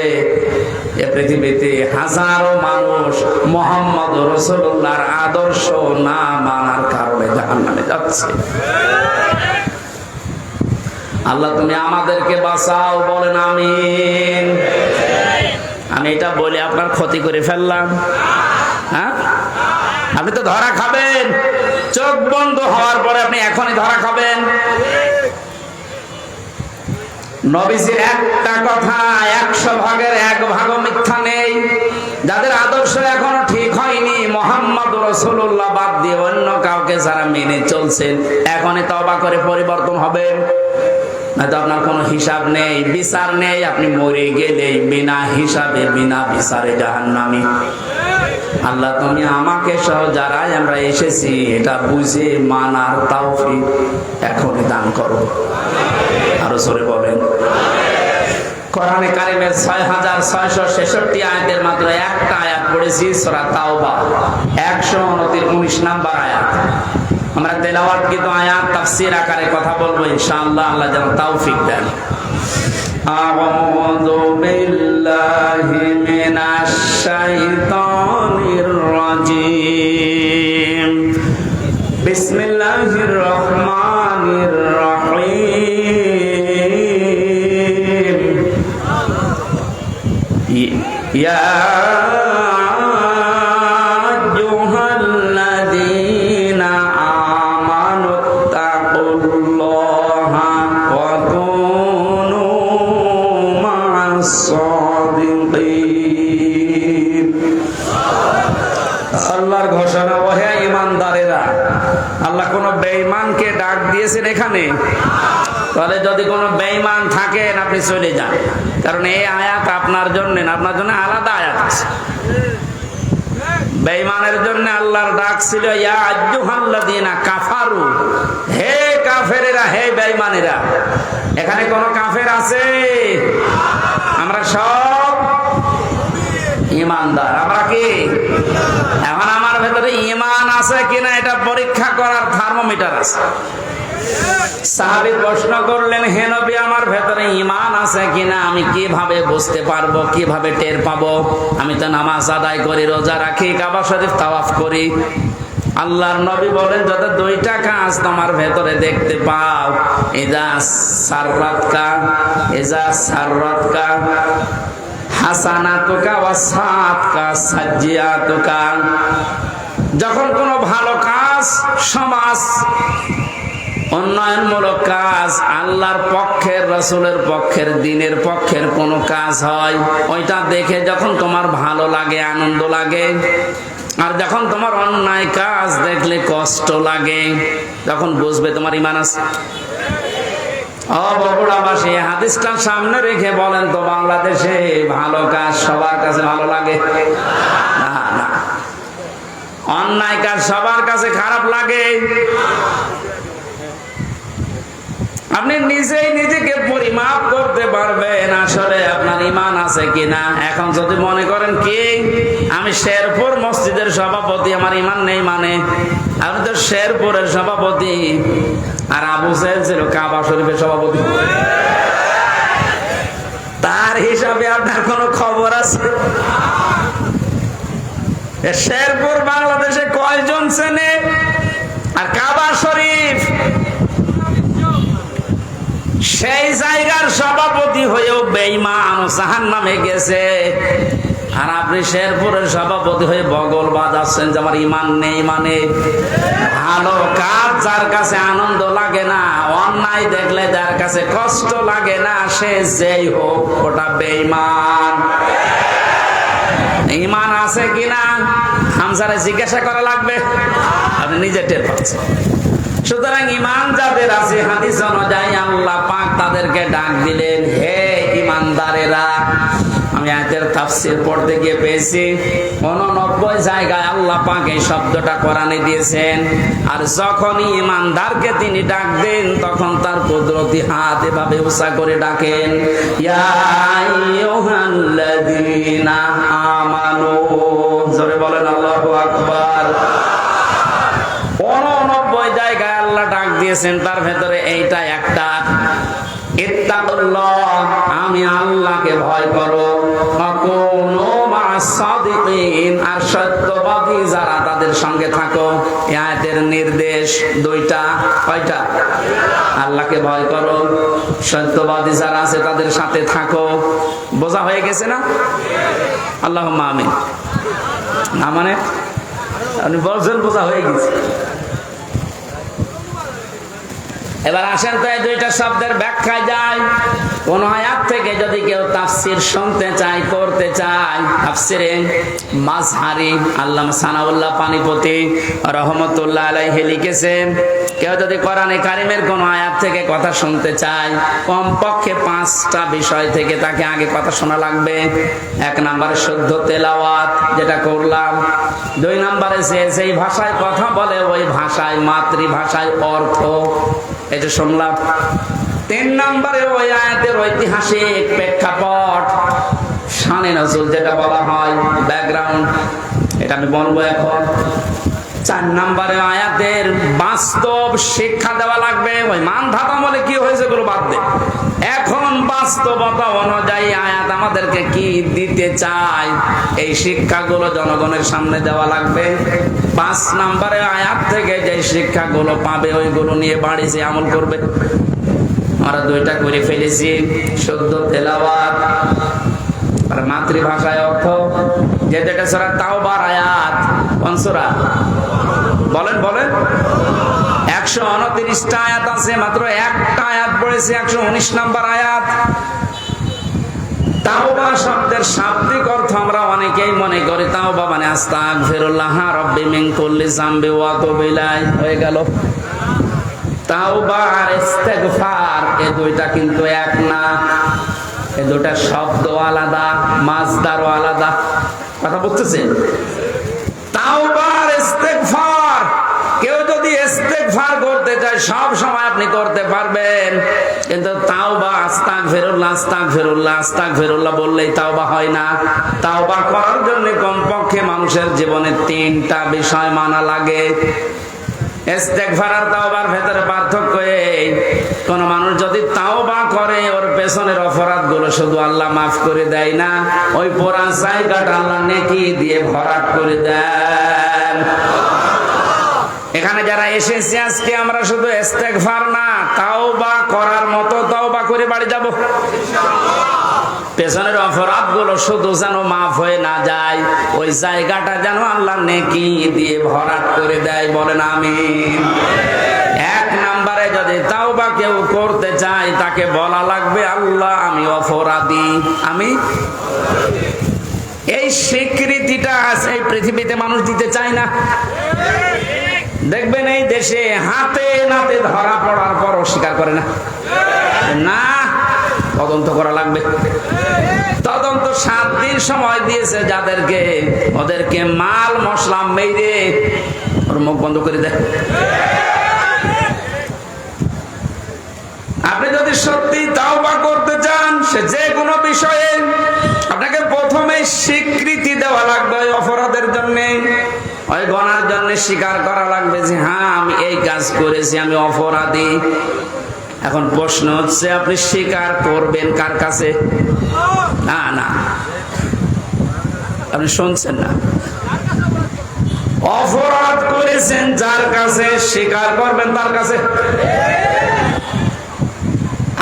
এই পৃথিবীতে হাজারো মানুষ মুহাম্মদুর রাসূলুল্লাহর আদর্শ না মানার কারণে জাহান্নামে যাচ্ছে। আল্লাহ তুমি আমাদেরকে বাঁচাও, বলেন আমিন। আমি এটা বলে আপনার ক্ষতি করে ফেললাম? হ্যাঁ, আপনি তো ধরা খাবেন। চোখ বন্ধ হওয়ার পরে আপনি এখনই ধরা খাবেন। নবীজির একটা কথা 100 ভাগের 1 ভাগও মিথ্যা নেই। যাদের আদর্শ এখনো ঠিক হয়নি, মুহাম্মদুর রাসূলুল্লাহ বাদ দিয়ে অন্য কাউকে যারা মেনে চলছেন, এখনই তওবা করে পরিবর্তন হবেন। নয়তো আপনার কোনো হিসাব নেই, বিচার নেই, আপনি মরে গেলেই বিনা হিসাবে, বিনা বিচারে জাহান্নামী। আল্লাহ তুমি আমাকে সহ যারাই আমরা এসেছি এটা বুঝে মানার তৌফিক এখনই দান করো। আরো জোরে বলেন। কোরআনে কারিমের 6666 আয়াতের মাত্র একটা আয়াত পড়েছি, সূরা তাওবা 119 নাম্বার আয়াত। আমরা তেলাওয়াতকৃত আয়াত তাফসীর আকারে কথা বলবো ইনশাআল্লাহ, আল্লাহ যেন তৌফিক দেন। আউযু বিল্লাহি মিনাশ শাইতানির রাজীম। বিসমিল্লাহির রহমানির রহিম। ইয়া আল্লাহর ঘোষণা, ওহে ঈমানদারেরা। আল্লাহ কোন বেঈমানকে ডাক দিয়েছেন এখানে? তাহলে যদি কোনো বেঈমান থাকেন আপনি চলে যান, কারণ এই আয়াত আপনার জন্য না, আপনার জন্য আলাদা আয়াত আছে। বেঈমানের জন্য আল্লাহর ডাক ছিল ইয়া আইয়ুহাল্লাযীনা কাফারু, হে কাফেরেরা, হে বেঈমানেরা। এখানে কোন কাফের আছে? আমরা সব ঈমানদার। আমরা কি? এখন আমার ভেতরে ঈমান আছে কিনা এটা পরীক্ষা করার থার্মোমিটার আছে। সাহাবী প্রশ্ন করলেন, হে নবী, আমার ভেতরে ঈমান আছে কিনা আমি কিভাবে বুঝতে পারবো, কিভাবে টের পাবো? আমি তো নামাজ আদায় করি, রোজা রাখি, কাবা শরীফ তাওয়াফ করি। আল্লাহর নবী বলেন, যত দুইটা কাজ তোমার ভেতরে দেখতে পাও, ইজা সাররাতকা হাসানাতুকা ওয়া সাআতকা সাজ্জিয়াতুকা। যখন কোনো ভালো কাজ, সমাজ উন্নয়নমূলক কাজ, আল্লাহর পক্ষের, রাসূলের পক্ষের, দ্বীনের পক্ষের কোনো কাজ হয়, ওইটা দেখে যখন তোমার ভালো লাগে, আনন্দ লাগে, আর যখন তোমার অন্যায় কাজ দেখলে কষ্ট লাগে, তখন বুঝবে তোমার ঈমান আছে। ও বগুড়াবাসী, হাদিসটা সামনে রেখে বলেন তো, বাংলাদেশে ভালো কাজ সবার কাছে ভালো লাগে? না না, অন্যায় কাজ সবার কাছে খারাপ লাগে। আপনি নিজেই নিজেকে পরিমাপ করতে পারবেন আসলে আপনার ঈমান আছে কিনা। এখন যদি মনে করেন কি আমি শেরপুর মসজিদের সভাপতি, আমার ঈমান নেই, মানে আমি তো শেরপুরের সভাপতি, আর আবু সাহেব ছিল কাবা শরীফের সভাপতি, তার হিসাবে আপনার কোন খবর আছে? শেরপুর বাংলাদেশে কয়জন চেনে? আর কাবা শরীফ সেই জায়গার সভাপতি হয়েও বেঈমান, জাহান্নামে গেছে। আর আপনি শেরপুরের সভাপতি হয়ে বগল বাজাচ্ছেন যে আমার ঈমান নেই। মানে ভালো কাজ যার কাছে আনন্দ লাগে না, অন্যায় দেখলে যার কাছে কষ্ট লাগে না, সে যেই হোক ওটা বেঈমান। ঈমান আছে কিনা হামজারে জিজ্ঞাসা করা লাগবে, আপনি নিজে টের পাচ্ছেন। সুতরাং ঈমান যাদের আছে, হাদিস অনুযায়ী আল্লাহ পাক তাদেরকে ডাক দিলেন, হে ঈমানদারেরা। আমি আয়াতের তাফসীর পড়তে গিয়ে পেয়েছি 89 জায়গায় আল্লাহ পাক এই শব্দটা কোরআনে দিয়েছেন। আর যখনই ঈমানদারকে তিনি ডাক দেন, তখন তার কুদরতি হাত এভাবে উঁচা করে ডাকেন, ইয়া আইয়ুহাল্লাযীনা আমানু। জোরে বলেন আল্লাহু আকবার। 89 জায়গায় আল্লাহ ডাক দিয়েছেন, তার ভেতরে এইটা একটা, ইত্তাকুল্লাহ, আমি আল্লাহকে ভয় করো, ওয়াকুনু মা'আস সাদিকিন, আর সত্যবাদী যারা তাদের সঙ্গে থাকো। এই আয়াতের নির্দেশ দুইটা, কয়টা? আল্লাহকে ভয় করো, সত্যবাদী যারা আছে তাদের সাথে থাকো। বোঝা হয়ে গেছে না? আল্লাহুম্মা আমিন। না মানে আপনি বলছেন বোঝা হয়ে গেছে। এবার আসেন তো এই দুইটা শব্দের ব্যাখ্যায় যায়। কোন আয়াত থেকে যদি কেউ তাফসীর শুনতে চায়, করতে চায়, তাফসীরে মাজহারি আল্লামা সানাউল্লাহ পানিপতি রহমতুল্লাহ আলাইহি লিখেছেন, কেউ যদি কোরআনে কারিমের কোন আয়াত থেকে কথা শুনতে চায়, কমপক্ষে 5টা বিষয় থেকে তাকে আগে কথা শোনা লাগবে। 1 নম্বরে শুদ্ধ তেলাওয়াত, যেটা করলাম। 2 নম্বরে সে যেই ভাষায় কথা বলে ওই ভাষায়, মাতৃভাষায় অর্থ, এটা শুনলাম। 3 নম্বরে ওই আয়াতের ঐতিহাসিক প্রেক্ষাপট, শানে নজুল যেটা বলা হয়, ব্যাকগ্রাউন্ড, এটা আমি বলবো এখন। 4 নম্বরে আয়াতের বাস্তব শিক্ষা দেওয়া লাগবে। ওই মান ধাতা বলে কি হয়েছে গুলো বাদ দে, এখন বাস্তবতা অনুযায়ী আয়াত আমাদেরকে কি দিতে চায়, এই শিক্ষাগুলো জনগণের সামনে দেওয়া লাগবে। 5 নম্বরে আয়াত থেকে যে শিক্ষাগুলো পাবে ওইগুলো নিয়ে বাড়ি যে আমল করবে। আমরা 2টা করে ফেলেছি, শুদ্ধ তেলাওয়াত আর মাতৃভাষায় অর্থ। যেটা সূরা তাওবার আয়াত, কোন সূরা বলেন বলেন? 129টা আয়াত আছে, মাত্র একটা আয়াত পড়েছি, 119 নম্বর আয়াত। তাওবা শব্দের শাব্দিক অর্থ আমরা অনেকেই মনে করি তাওবা মানে আস্তাগফিরুল্লাহ রাব্বি মিন কুল্লি যামবি ওয়া আতুবু ইলাইহি, হয়ে গেল। তাওবা আর ইস্তেগফার এই দুইটা কিন্তু এক না, এই দুইটা শব্দ আলাদা, মাজদারও আলাদা। কথা বুঝতেছেন? তাওবা আর ইস্তেগফার, কেউ যদি ইস্তেগফার করতে চায় সব সময় আপনি করতে পারবেন, কিন্তু তাওবা আস্তাগফিরুল্লাহ আস্তাগফিরুল্লাহ আস্তাগফিরুল্লাহ বললেই তাওবা হয় না। তাওবা করার জন্য কমপক্ষে মানুষের জীবনে 3টা বিষয় মানা লাগে। ইস্তেগফার আর তাওবার ভেতরে পার্থক্য এই, কোন মানুষ যদি তাওবা করে ওর পেছনের অপরাধগুলো শুধু আল্লাহ মাফ করে দেয় না, ওই পুরা জায়গাটা আল্লাহ নেকি দিয়ে ভরাট করে দেন। এখানে যারা এসেছি আজকে আমরা শুধু ইস্তেগফার না, তাওবা করার মতো তাওবা করে বাড়ি যাব পেছনের অপরাধগুলো শুধু যেন মাফ হয়ে না যায়, ওই জায়গাটা যেন আল্লাহ নেকি দিয়ে ভরাট করে দেয়। বলেন আমিন। 1 নম্বরে যদি তাওবা কেউ করতে চায় তাকে বলা লাগবে আল্লাহ আমি অপরাধী, আমি। এই স্বীকৃতিটা আছে এই পৃথিবীতে মানুষ দিতে চায় না। দেখবেন এই দেশে হাতে নাতে ধরা পড়ার পর অস্বীকার করে না, না তদন্ত করা লাগবে। তদন্ত 7 দিন সময় দিয়েছে যাদেরকে, ওদেরকে মাল মশলা মেরে ওর মুখ বন্ধ করে দেয়। আপনি যদি সত্যি তাওবা করতে চান সে যে কোনো বিষয়ে, আপনাকে প্রথমে স্বীকৃতি দেওয়া লাগবে ওই অপরাধের জন্য, ওই গুনার জন্য স্বীকার করা লাগবে যে হ্যাঁ আমি এই কাজ করেছি, আমি অপরাধী। এখন প্রশ্ন হচ্ছে আপনি স্বীকার করবেন কার কাছে? না না, আপনি শুনছেন না। অপরাধ করেছেন যার কাছে, স্বীকার করবেন তার কাছে।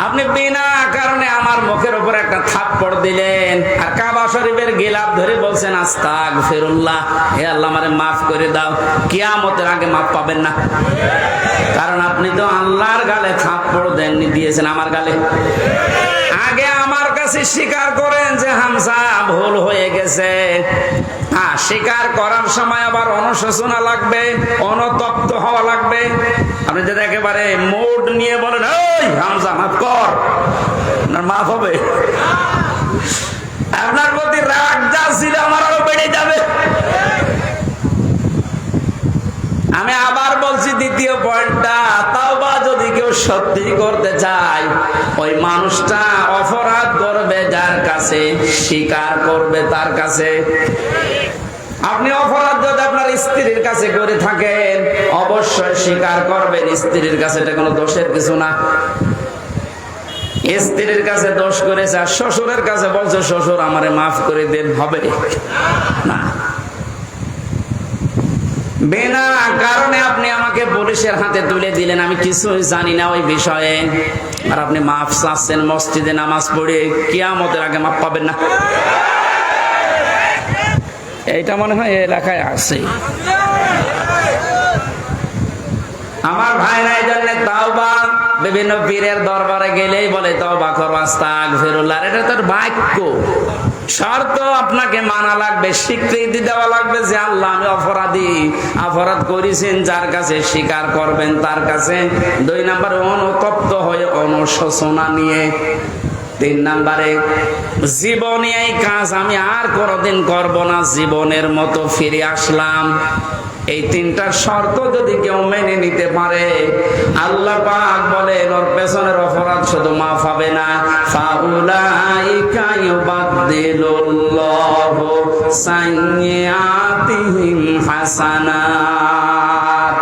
আপনি বিনা কারণে আমার মুখের উপর একটা থাপ্পড় দিলেন আর কাবা শরীফের গিলাফ ধরে বলছেন আস্তাগফিরুল্লাহ, হে আল্লাহ আমারে মাফ করে দাও, কিয়ামতের আগে মাফ পাবেন না। কারণ আপনি তো আল্লাহর গালে থাপ্পড় দেননি, দিয়েছেন আমার গালে। আগে আমার কাছে স্বীকার করেন যে হামজা ভুল হয়ে গেছে। হ্যাঁ, স্বীকার করার সময় আবার অনুশোচনা লাগবে, অনুতপ্ত হওয়া লাগবে। আপনি যদি একেবারে মুড নিয়ে বলেন এই হামজা মাফ কর, আপনার মাফ হবে? আপনার প্রতি রাগ যা ছিল আমার আরো বেড়ে যাবে। আমি আবার বলছি দ্বিতীয় পয়েন্টটা, তাওবা যদি কেউ সত্যি করতে চায় ওই মানুষটা অপরাধ করবে যার কাছে, স্বীকার করবে তার কাছে। আপনি অপরাধ যদি আপনার স্ত্রীর কাছে করে থাকেন অবশ্যই স্বীকার করবেন স্ত্রীর কাছে, এটা কোনো দোষের কিছু না। স্ত্রীর কাছে দোষ করেছে আর শ্বশুরের কাছে বলছে শ্বশুর আমারে মাফ করে দেন, হবে না। বিনা কারণে আপনি আমাকে পুলিশের হাতে তুলে দিলেন, আমি কিছুই জানি না ওই বিষয়ে, আর আপনি মাফ চাচ্ছেন মসজিদে নামাজ পড়ে, কিয়ামতের আগে মাফ পাবেন না। এইটা মনে হয় এলাকায় আছে। আমার ভাইরা এই জন্য তাওবা বিভিন্ন পীরের দরবারে গেলেই বলে তাওবা করো আস্তাগফিরুল্লাহ, এটা তোর বাক্য। শর্ত আপনাকে মানা লাগবে, স্বীকৃতি দেওয়া লাগবে যে আল্লাহ আমি অপরাধী, অপরাধ করেছেন যার কাছে, স্বীকার করবেন তার কাছে। 2 নম্বরে অনুতপ্ত হয়ে অনুশোচনা নিয়ে। 3 নম্বরে জীবনে এই কাজ আমি আর কোনোদিন করব না, জীবনের মতো ফিরে আসলাম। এই 3টা শর্ত যদি কেউ মেনে নিতে পারে আল্লাহ পাক বলেন ওর পেছনের অপরাধ শুধু মাফ হবে না, ফাউলাইকা ইউবাদদিলুল্লাহু সাইয়্যাতিহিম হাসানাত।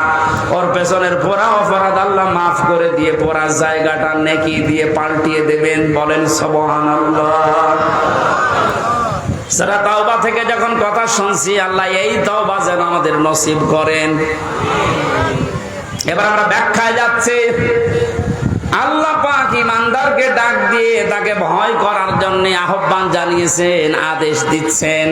ওর পেছনের পুরা অপরাধ আল্লাহ মাফ করে দিয়ে পুরা জায়গাটা নেকি দিয়ে পাল্টিয়ে দেবেন। বলেন সুবহানাল্লাহ। যারা তাওবা থেকে যখন কথা শুনছি আল্লাহ এই তাওবা যেন আমাদের নসিব করেন। এবার আমরা ব্যাখ্যায় যাচ্ছি। আল্লাহ পাক ঈমানদারকে ডাক দিয়ে তাকে ভয় করার জন্য আহ্বান জানিয়েছেন, আদেশ দিচ্ছেন।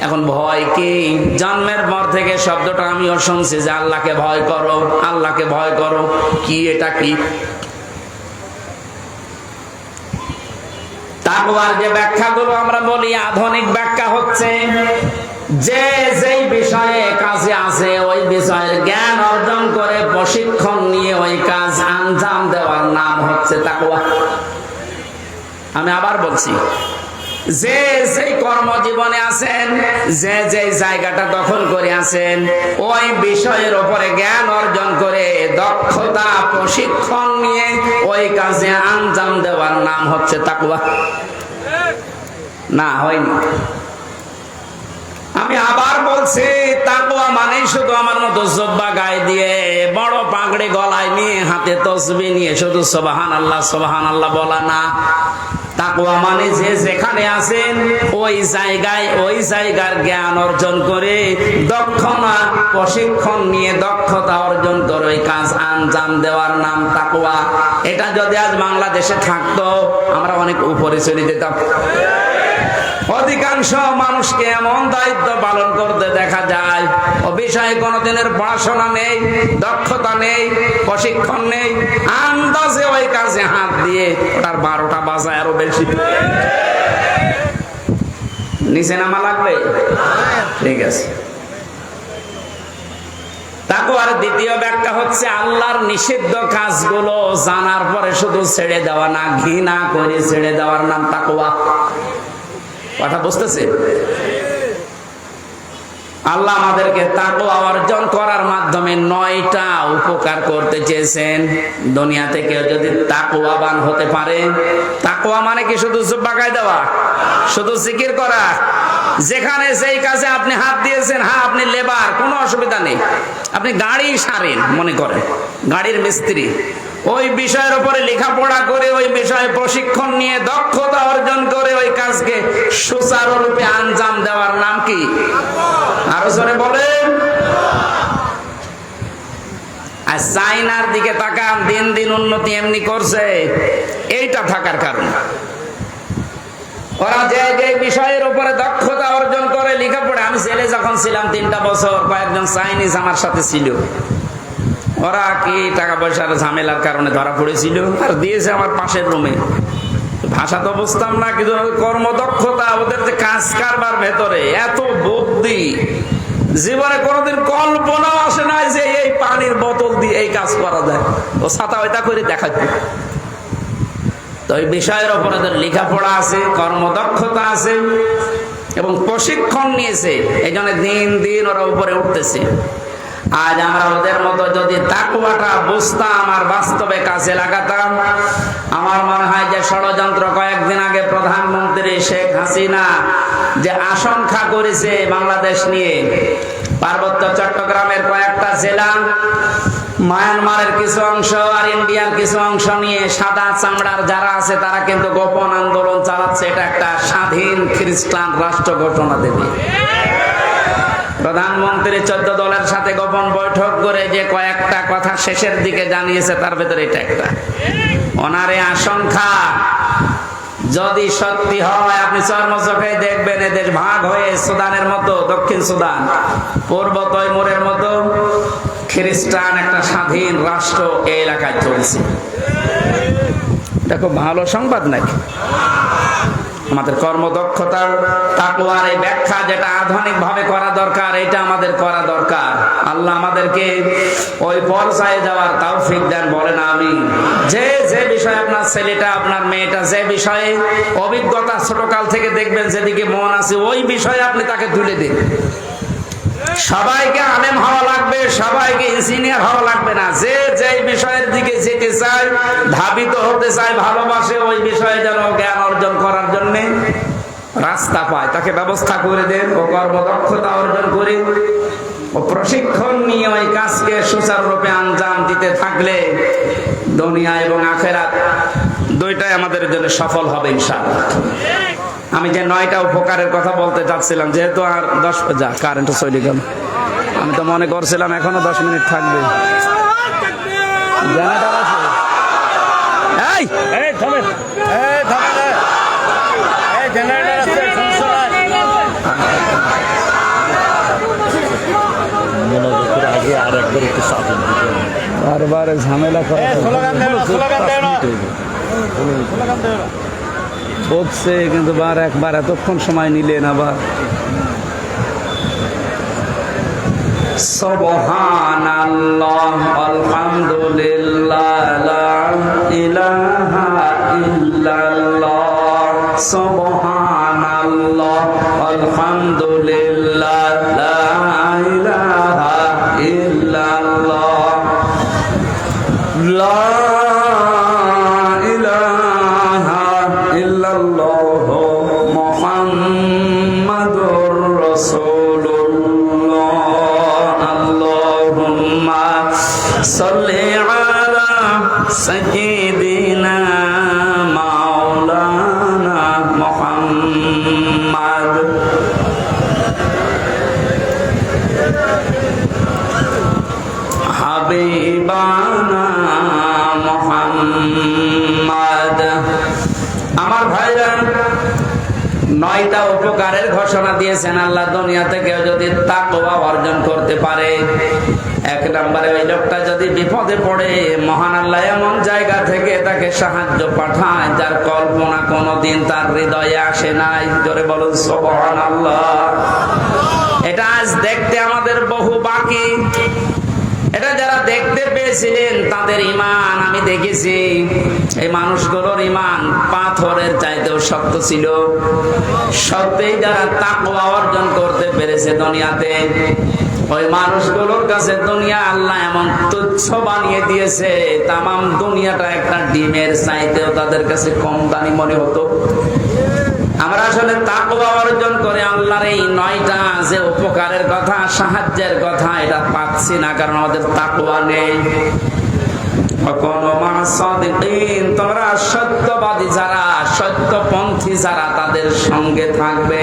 এখন ভয় কি? জন্মের পর থেকে শব্দটা আমিও শুনছি যে আল্লাহকে ভয় করো, আল্লাহকে ভয় করো। কি এটা কি? তাকওয়ার যে ব্যাখ্যাগুলো আমরা বলি আধুনিক ব্যাখ্যা হচ্ছে যে যেই বিষয়ে কাজে আছে ওই বিষয়ের জ্ঞান অর্জন করে প্রশিক্ষণ নিয়ে ওই কাজ আঞ্জাম দেওয়ার নাম হচ্ছে তাকওয়া। আমি আবার বলছি, যে যেই কর্ম জীবনে আছেন, যে যে জায়গাটা দখল করে আছেন, ওই বিষয়ের উপরে জ্ঞান অর্জন করে দক্ষতা প্রশিক্ষণ নিয়ে ওই কাজে আঞ্জাম দেওয়ার নাম হচ্ছে তাকওয়া। না হয়নি। আমি আবার বলছি, তাকওয়া মানে শুধু আমার মতো জুব্বা গায়ে দিয়ে বড় পাগড়ি গলায় নিয়ে হাতে তসবিহ নিয়ে শুধু সুবহানাল্লাহ বলা না। তাকওয়া মানে যে যেখানে আছেন ওই জায়গার জ্ঞান অর্জন করে দক্ষতা প্রশিক্ষণ নিয়ে দক্ষতা অর্জন করে ওই কাজ আঞ্জাম দেওয়ার নাম তাকওয়া। এটা যদি আজ বাংলাদেশে থাকতো আমরা অনেক উপরে চলে যেতাম। অধিকাংশ মানুষকে এমন দায়িত্ব পালন করতে দেখা যায় ও বিষয়ে কোনদিনের পড়াশোনা নেই, দক্ষতা নেই, প্রশিক্ষণ নেই, আন্দাজে ওই কাজে হাত দিয়ে ওটার 12টা বাজায় আরো বেশি। নিচে নামা লাগবে? ঠিক আছে। তাকওয়ার দ্বিতীয় ব্যাখ্যা হচ্ছে আল্লাহর নিষিদ্ধ কাজগুলো জানার পরে শুধু ছেড়ে দেওয়া না, ঘৃণা করে ছেড়ে দেওয়ার নাম তাকওয়া। কথা বুঝতেছে? আল্লাহ আমাদেরকে তাকওয়া অর্জন করার মাধ্যমে 9টা উপকার করতে চেয়েছেন। দুনিয়াতে কেউ যদি তাকওয়াবান হতে পারে, তাকওয়া মানে কি শুধু জুব্বা গায়ে দেওয়া, শুধু জিকির করা? যেখানে যেই কাজে আপনি হাত দিয়েছেন, হ্যাঁ আপনি লেবার, কোনো অসুবিধা নেই, আপনি গাড়ি সারেন মনে করেন, গাড়ির মিস্ত্রি, ওই বিষয়ের উপরে লেখাপড়া করে ওই বিষয়ে প্রশিক্ষণ নিয়ে দক্ষতা অর্জন করে ওই কাজকে সুচারুরূপে আঞ্জাম দেওয়ার নাম কি? আরো জোরে বলেন। আর চাইনার দিকে তাকান, দিন দিন উন্নতি এমনি করছে, এইটা থাকার কারণ। ওরা যে যে বিষয়ের উপরে দক্ষতা অর্জন করে লেখাপড়া, আমি জেলে যখন ছিলাম 3টা বছর, কয়েকজন চাইনিজ আমার সাথে ছিল। ওরা কি টাকা পয়সার ঝামেলার কারণে ধরা পড়েছিল আর দিয়েছে আমার পাশের রুমে। ভাষা তো বুঝতাম না, কিন্তু কর্মদক্ষতা, ওদের যে কাজ কারবার ভেতরে এত বুদ্ধি, জীবনে কোনোদিন কল্পনাও আসে না যে এই পানির বোতল দিয়ে এই কাজ করা যায়। ও ছাতা ওইটা করে দেখাচ্ছে। তো এই বিষয়ের উপর ওদের লেখাপড়া আছে, কর্মদক্ষতা আছে এবং প্রশিক্ষণ নিয়েছে, এই জন্য দিন দিন ওরা উপরে উঠতেছে। আজ আমরা ওদের মতো যদি তাকওয়াটা বুঝতাম আর বাস্তবে কাজে লাগাতাম, আমার মনে হয় যে ষড়যন্ত্র কয়েকদিন আগে প্রধানমন্ত্রী শেখ হাসিনা যে আশঙ্কা করেছে বাংলাদেশ নিয়ে, পার্বত্য চট্টগ্রামের কয়েকটা জেলা, মায়ানমারের কিছু অংশ আর ইন্ডিয়ার কিছু অংশ নিয়ে সাদা চামড়ার যারা আছে তারা কিন্তু গোপন আন্দোলন চালাচ্ছে। এটা একটা স্বাধীন খ্রিস্টান রাষ্ট্র ঘোষণা দেবে। প্রধানমন্ত্রী 14 দলের সাথে গোপন বৈঠক করে যে কয়েকটা কথা শেষের দিকে জানিয়েছে, তার ভেতরে এটা একটা। ওনারে আশঙ্কা যদি সত্যি হয়, আপনি চর্মচোখে দেখবেন এদের ভাগ হয়ে সুদানের মতো, দক্ষিণ সুদান, পূর্ব তৈমুরের মতো খ্রিস্টান একটা স্বাধীন রাষ্ট্র এই এলাকায় চলছে। এটা খুব ভালো সংবাদ নাকি? আমাদের কর্মদক্ষতার তাকওয়ার এই ব্যাখ্যা যেটা আধুনিক ভাবে করা দরকার, এটা আমাদের করা দরকার। আল্লাহ আমাদেরকে ওই পর্যায়ে যাওয়ার তৌফিক দেন, বলেন আমিন। যে যে বিষয়ে আপনার ছেলেটা, আপনার মেয়েটা যে বিষয়ে অভিজ্ঞতা ছোটকাল থেকে দেখবেন, যেদিকে মন আছে ওই বিষয়ে আপনি তাকে তুলে দিন। সবাইকে আলেম হওয়া লাগবে, সবাইকে ইঞ্জিনিয়ার হওয়া লাগবে না। যে যে বিষয়ের দিকে যেতে চায়, ধাবিত হতে চায়, ভালোবাসে, ওই বিষয়ে যেন জ্ঞান অর্জন করার জন্য রাস্তা পায়, তাকে ব্যবস্থা করে দেন। ও কর্মদক্ষতা অর্জন করে ও প্রশিক্ষণ নিয়ে ওই কাজকে সুচারুরূপে আঞ্জাম দিতে থাকলে দুনিয়া এবং আখিরাত দুইটাই আমাদের জন্য সফল হবে ইনশাআল্লাহ। আমি যে 9টা উপকারের কথা বলতে চাচ্ছিলাম, যেহেতু আর 10 যা কারেন্ট চলে গেল, আমি তো মনে করছিলাম এখনো 10 মিনিট থাকবে। জেনারেটর আছে? এই এই থামেন, এই থামেন, এই জেনারেটর আছে, সমস্যা নাই। মনোযোগের আগে আর একবার একটু সাথে বারবার ঝামেলা করে বলছে, কিন্তু একবার এতক্ষণ সময় নিলেন আবার। সুবহানাল্লাহ, আলহামদুলিল্লাহ, লা ইলাহা ইল্লাল্লাহ, সুবহানাল্লাহ, আলহামদুলিল্লাহ লা ইলাহা ইল্লাল্লাহ লা ইলাহা ইল্লাল্লাহ মুহাম্মাদুর রাসূলুল্লাহ আল্লাহুম্মা সাল্লি আলা সাইয়্যিদিনা মাওলানা মুহাম্মাদ হাবিবানা মুহাম্মাদ। আমার ভাইরা, 9টা উপকারের ঘোষণা দিয়েছেন আল্লাহ। দুনিয়াতে কেউ যদি তাকওয়া অর্জন করতে পারে, 1 নম্বরে ওই লোকটা যদি বিপদে পড়ে, মহান আল্লাহ এমন জায়গা থেকে তাকে সাহায্য পাঠায় যার কল্পনা কোনোদিন তার হৃদয়ে আসে নাই। জোরে বলুন সুবহানাল্লাহ। এটা আজ দেখতে আমাদের বহু বাকি। এটা যারা দেখতে পেয়েছিলেন তাদের ঈমান আমি দেখেছি, এই মানুষগুলোর ঈমান পাথরের চাইতেও শক্ত ছিল। সত্যিই যারা তাকওয়া অর্জন করতে পেরেছে দুনিয়াতে, ওই মানুষগুলোর কাছে দুনিয়া আল্লাহ এমন তুচ্ছ বানিয়ে দিয়েছে, তামাম দুনিয়াটা একটা ডিমের চাইতেও তাদের কাছে কম দামি মনে হতো। আমরা আসলে তাকওয়া অর্জন করে আল্লাহর এই 9টা যে উপকারের কথা, সাহায্যের কথা, এটা পাচ্ছি না, কারণ আমাদের তাকওয়া নেই। তোমরা সত্যবাদী যারা, সত্যপন্থী যারা, তাদের সঙ্গে থাকবে।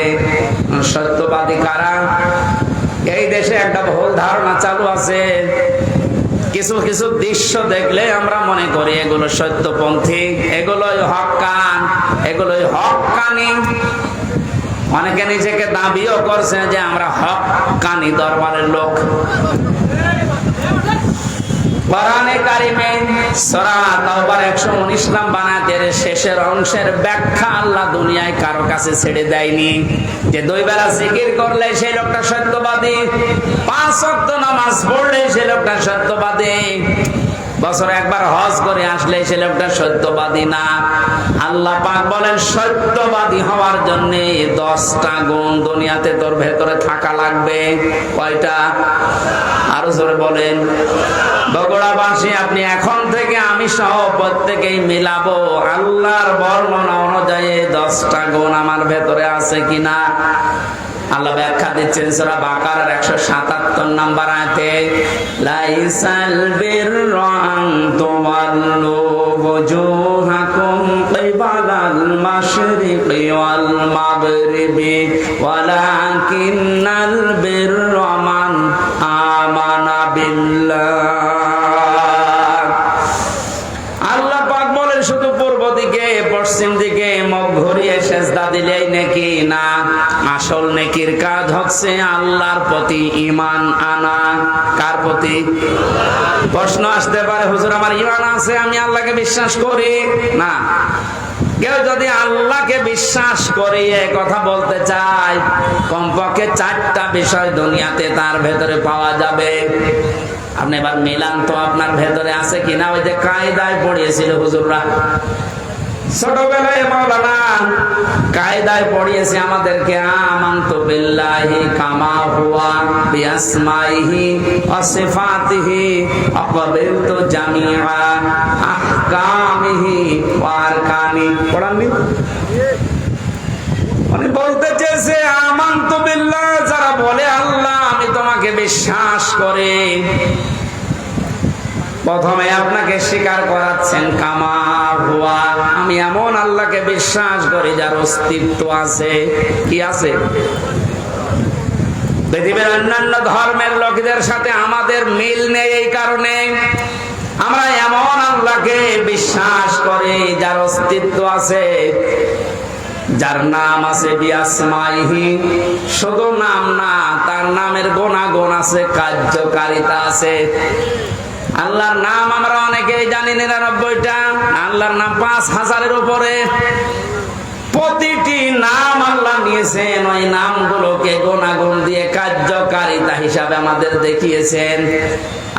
সত্যবাদী কারা? এই দেশে একটা ভুল ধারণা চালু আছে, কিছু কিছু দৃশ্য দেখলে আমরা মনে করি এগুলো সত্যপন্থী, এগুলোই হক্কান, এগুলোই হক্কানি। অনেকে নিজেকে দাবিও করছে যে আমরা হক্কানি দরবারের লোক। কোরআনে কারিমে সূরা তাওবার 119 নম্বর আয়াতের শেষের অংশের ব্যাখ্যা আল্লাহ দুনিয়ায় কারো কাছে ছেড়ে দেয়নি যে 2 বেলা জিকির করলে সেই লোকটা সত্যবাদী, 5 ওয়াক্ত নামাজ পড়লে সেই লোকটা সত্যবাদী, বছরে একবার হজ করে আসলে সে লোকটা সত্যবাদী না। আল্লাহ পাক বলেন সত্যবাদী হওয়ার জন্য 10টা গুণ দুনিয়াতে তোর ভেতরে থাকা লাগবে। কয়টা? আরো জোরে বলেন। বগুড়াবাসী, আপনি এখন থেকে আমি সহ প্রত্যেকেই মিলাবো আল্লাহর বর্ণনা অনুযায়ী 10টা গুণ আমার ভেতরে আছে কিনা। আল্লাহ ব্যাখ্যা দিচ্ছেন সূরা বাকারার 177 নম্বর আয়াতে, লাইসাল বিররা আন তুওয়াল্লু ওয়াজুহাকুম কিবালাল মাশরিকি ওয়াল মাগরিবি ওয়ালাকিন্নাল বিররা মান আমানা বিল্লাহ। আল্লাহ পাক বলেন শুধু পূর্ব দিকে, পশ্চিম দিকে মুখ ঘুরিয়ে সেজদা দিলেই নেকি না। আসল নেকির কাজ হচ্ছে আল্লাহর প্রতি ঈমান আনা। কার প্রতি? প্রশ্ন আসতে পারে, হুজুর আমার ঈমান আছে, আমি আল্লাহকে বিশ্বাস করি না। কেউ যদি আল্লাহকে বিশ্বাস করে কথা বলতে চায়, কমপক্ষে 4টা বিষয় দুনিয়াতে তার ভেতরে পাওয়া যাবে। আপনি এবার মিলান তো আপনার ভেতরে আছে কিনা। ওই যে কায়দায় পড়িয়েছিল হুজুররা ছোটবেলায়, মাওলানা কায়দায় পড়িয়েছে আমাদেরকে, আমানতু বিল্লাহি কামা হুয়া বিআসমাইহি ওয়া সিফাতিহি আকাবিলতু জামিআ আহকামিহি ওয়া আরকানি। পড়াননি? মানে বলতে চেয়েছে আমানতু বিল্লাহ, যারা বলে আল্লাহ আমি তোমাকে বিশ্বাস করি, প্রথমে আপনাকে স্বীকার করাচ্ছেন কামা হুয়া, আমি এমন আল্লাহকে বিশ্বাস করি যার অস্তিত্ব আছে। কি আছে? পৃথিবীর অন্যান্য ধর্মের লোকদের সাথে আমাদের মিল নেই, এই কারণে আমরা এমন আল্লাহকে বিশ্বাস করি যার অস্তিত্ব আছে, যার নাম আছে বিআসমাইহি, শুধু নাম না, তার নামের গুণাগুণ আছে, কার্যকারিতা আছে। আল্লাহর নাম আমরা অনেকেই জানি 99টা, আল্লাহর নাম 5000-এর উপরে। প্রতিটি নাম আল্লাহ নিয়েছেন, ওই নামগুলোকে গুণাগুণ দিয়ে কার্যকারিতা হিসাবে আমাদের দেখিয়েছেন।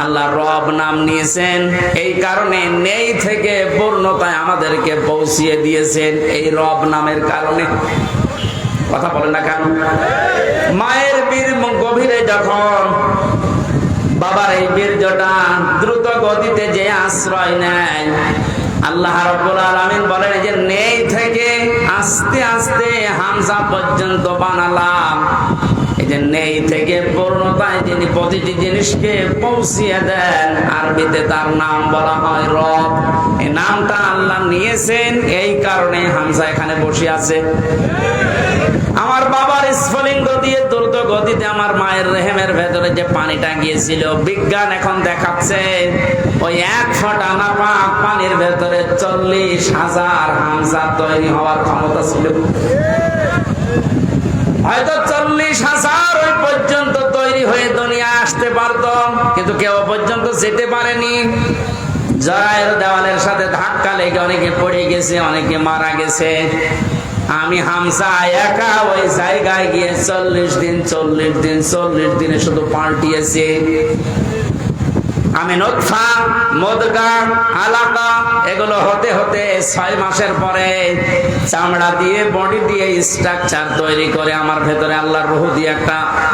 আল্লাহ রব নাম নিয়েছেন, এই কারণে নেই থেকে পূর্ণতায় আমাদেরকে পৌঁছিয়ে দিয়েছেন, এই রব নামের কারণে। কথা বলেন না কেন? মায়ের বীর গভীরে যখন বাবার এই বীর্যটা দ্রুত গতিতে যে আশ্রয় নেয়, আল্লাহ রাব্বুল আলামিন বলেন যে নেই থেকে আস্তে আস্তে হামজা পর্যন্ত বানালাম। এই যে নেই থেকে পূর্ণতায় যিনি প্রতিটি জিনিসকে পৌঁছিয়ে দেন, আরবিতে তার নাম বলা হয় রব। এই নামটা আল্লাহ নিয়েছেন, এই কারণে হামজা এখানে বসে আছে। আমার বাবার স্ফুলিঙ্গ দিয়ে দ্রুত গতিতে আমার মায়ের রেহেমের ভেতরে যে পানিটা গিয়েছিল, বিজ্ঞান এখন দেখাচ্ছে ওই 1 ফোঁটা নাপাক পানির ভেতরে 40,000 হামজা তৈরি হওয়ার ক্ষমতা ছিল। হয়তো 40,000 ওই পর্যন্ত তৈরি হয়ে দুনিয়া আসতে পারত, কিন্তু কেউ পর্যন্ত যেতে পারেনি। জরায়ের দেওয়ালের সাথে ধাক্কা লেগে অনেকে পড়ে গেছে, অনেকে মারা গেছে। আমি হামজা একা ওই জায়গায় গিয়ে 40 দিনে শুধু পাল্টিয়েছি। আমি নুতফা, মুদগা, আলাকা এগুলো হতে হতে 6 মাসের পরে চামড়া দিয়ে, বডি দিয়ে স্ট্রাকচার তৈরি করে আমার ভেতরে আল্লাহর রূহ দিয়ে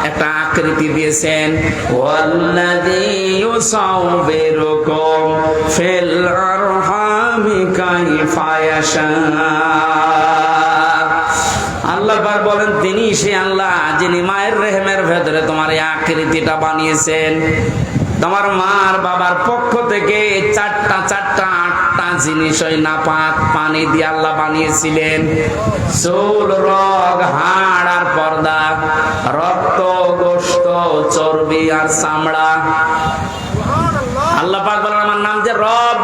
একটা আকৃতি দিয়েছেন। ওয়াল্লাযী ইউসাউবিরুকুম ফিল আরহামি কাইফা ইয়াশা। আল্লাহ পাক বলেন তিনি সে আল্লাহ যিনি মায়ের রেহেমের ভেতরে তোমার এই আকৃতিটা বানিয়েছেন। তোমার মার বাবার পক্ষ থেকে 8টা জিনিস ওই নাপাক পানি দিয়ে আল্লাহ বানিয়েছিলেন। চুল, রগ, হাড় আর পর্দা, রক্ত, গোশত, চর্বি আর চামড়া। আল্লাহ পাক বলেন আমার নাম যে রব,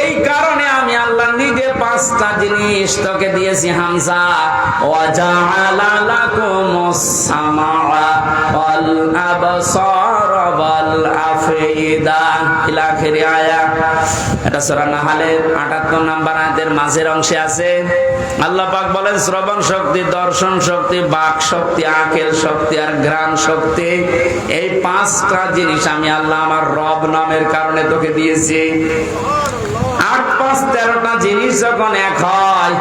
এই কারণে আমি আল্লাহ নিজে 5টা জিনিস তোকে দিয়েছি হামজা। ওয়াজআলা লাকুমুস সামাআ ওয়াল আবসারা ওয়াল আফইদা ইলা আখির আয়াত। এটা সূরা নাহলের 78 নম্বর আয়াতের মাঝের অংশে আছে। আল্লাহ পাক বলেন শ্রবণ শক্তি, দর্শন শক্তি, বাক শক্তি, আকেল শক্তি আর ঘ্রাণ শক্তি, এই 5টা জিনিস আমি আল্লাহ আমার রব নামের কারণে তোকে দিয়েছি। 8, 5, 13টা জিনিস যখন এক হয়,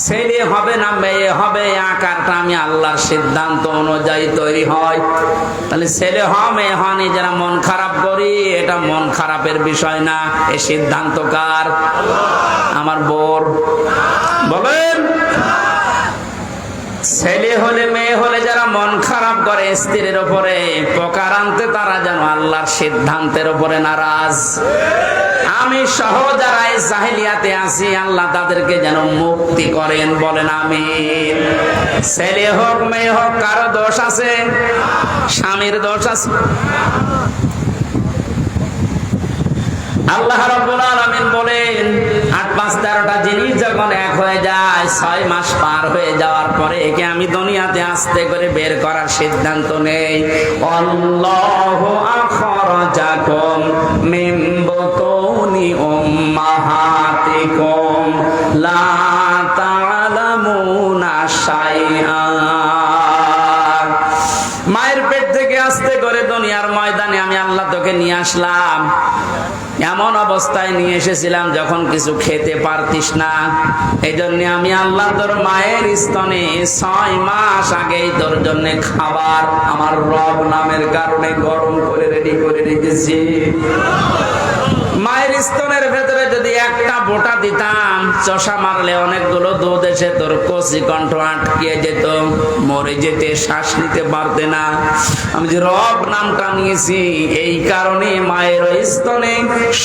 ছেলে হবে না মেয়ে হবে, আকারটা আমি আল্লাহর সিদ্ধান্ত অনুযায়ী তৈরি হয়। তাহলে ছেলে হয় মেয়ে হয়, যারা মন খারাপ করি, এটা মন খারাপের বিষয় না, এই সিদ্ধান্ত কার? আমার বোর। বলেন ছেলে হলে মেয়ে হলে যারা মন খারাপ করে স্ত্রীর উপরে, প্রকার আনতে তারা যেন আল্লাহর সিদ্ধান্তের উপরে নারাজ। আমি সহ যারা এই জাহেলিয়াতে আছি, আল্লাহ তাদেরকে যেন মুক্তি করেন। বলেন আমিন। ছেলে হোক মেয়ে হোক, কারো দোষ আছে? স্বামীর দোষ আছে? আল্লাহ রাব্বুল আলামিন বলেন 8, 5, 13টা জিনিস যখন এক হয়ে যায়, 6 মাস পার হয়ে যাওয়ার পরে একে আমি দুনিয়াতে আস্তে করে বের করার সিদ্ধান্ত নেই। আল্লাহু আখরাজাকুম মিন বুতুনি উম্মাহাতিকুম লা তা'লামুনা শাইআ। মায়ের পেট থেকে আস্তে করে দুনিয়ার ময়দানে আমি আল্লাহ তোকে নিয়ে আসলাম। এমন অবস্থায় নিয়ে এসেছিলাম যখন কিছু খেতে পারতিস না। এই জন্য আমি আল্লাহ তোর মায়ের স্তনে 6 মাস আগেই তোর জন্য খাবার আমার রব নামের কারণে গরম করে রেডি করে রেখেছি। মায়ের স্তনের ভেতরে যদি একটা বোটা দিতাম, চষা মারলে অনেকগুলো দুধ এসে তোর কচি কণ্ঠ আটকে যেত, মরে যেতে, শ্বাস নিতে পারতে না। আমি যে রব নামটা নিয়েছি, এই কারণে মায়ের স্তনে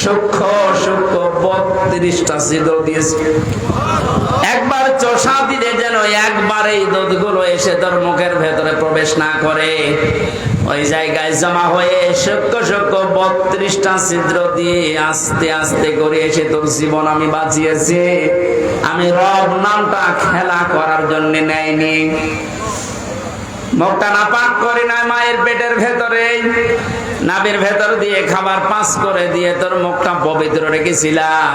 সূক্ষ্ম 32টা ছিদ্র দিয়েছি। একবার চষা দিলে যেন একবার এই দুধগুলো এসে তোর মুখের ভেতরে প্রবেশ না করে, ওই জায়গায় জমা হয়ে সূক্ষ্ম 32টা ছিদ্র দিয়ে আস্তে আস্তে করে এসে তোর জীবন আমি বাঁচিয়েছি। আমি রব নামটা খেলা করার জন্য নেয়নি। মুখটা নাপাক করে না, মায়ের পেটের ভেতরে নাভির ভেতর দিয়ে খাবার পাস করে দিয়ে তোর মুখটা পবিত্র রেখেছিলাম।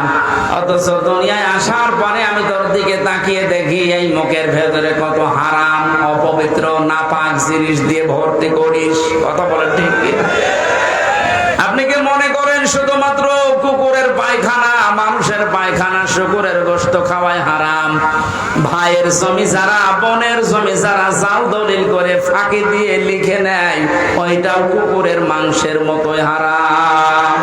অথচ দুনিয়ায় আসার পরে আমি তোর দিকে তাকিয়ে দেখি এই মুখের ভেতরে কত হারাম, অপবিত্র, নাপাক জিনিস দিয়ে ভর্তি করিস। কথা বলেন ঠিক কি? আপনি কি মনে করেন শুধুমাত্র কুকুরের পায়খানা, মানুষের পায়খানা, শুকুরের গোশত খাওয়ায় হারাম? মায়ের জমি যারা, বোনের জমি যারা জাল দলিল করে ফাঁকি দিয়ে লিখে নেয়, ওইটাও কুকুরের মাংসের মতোই হারাম।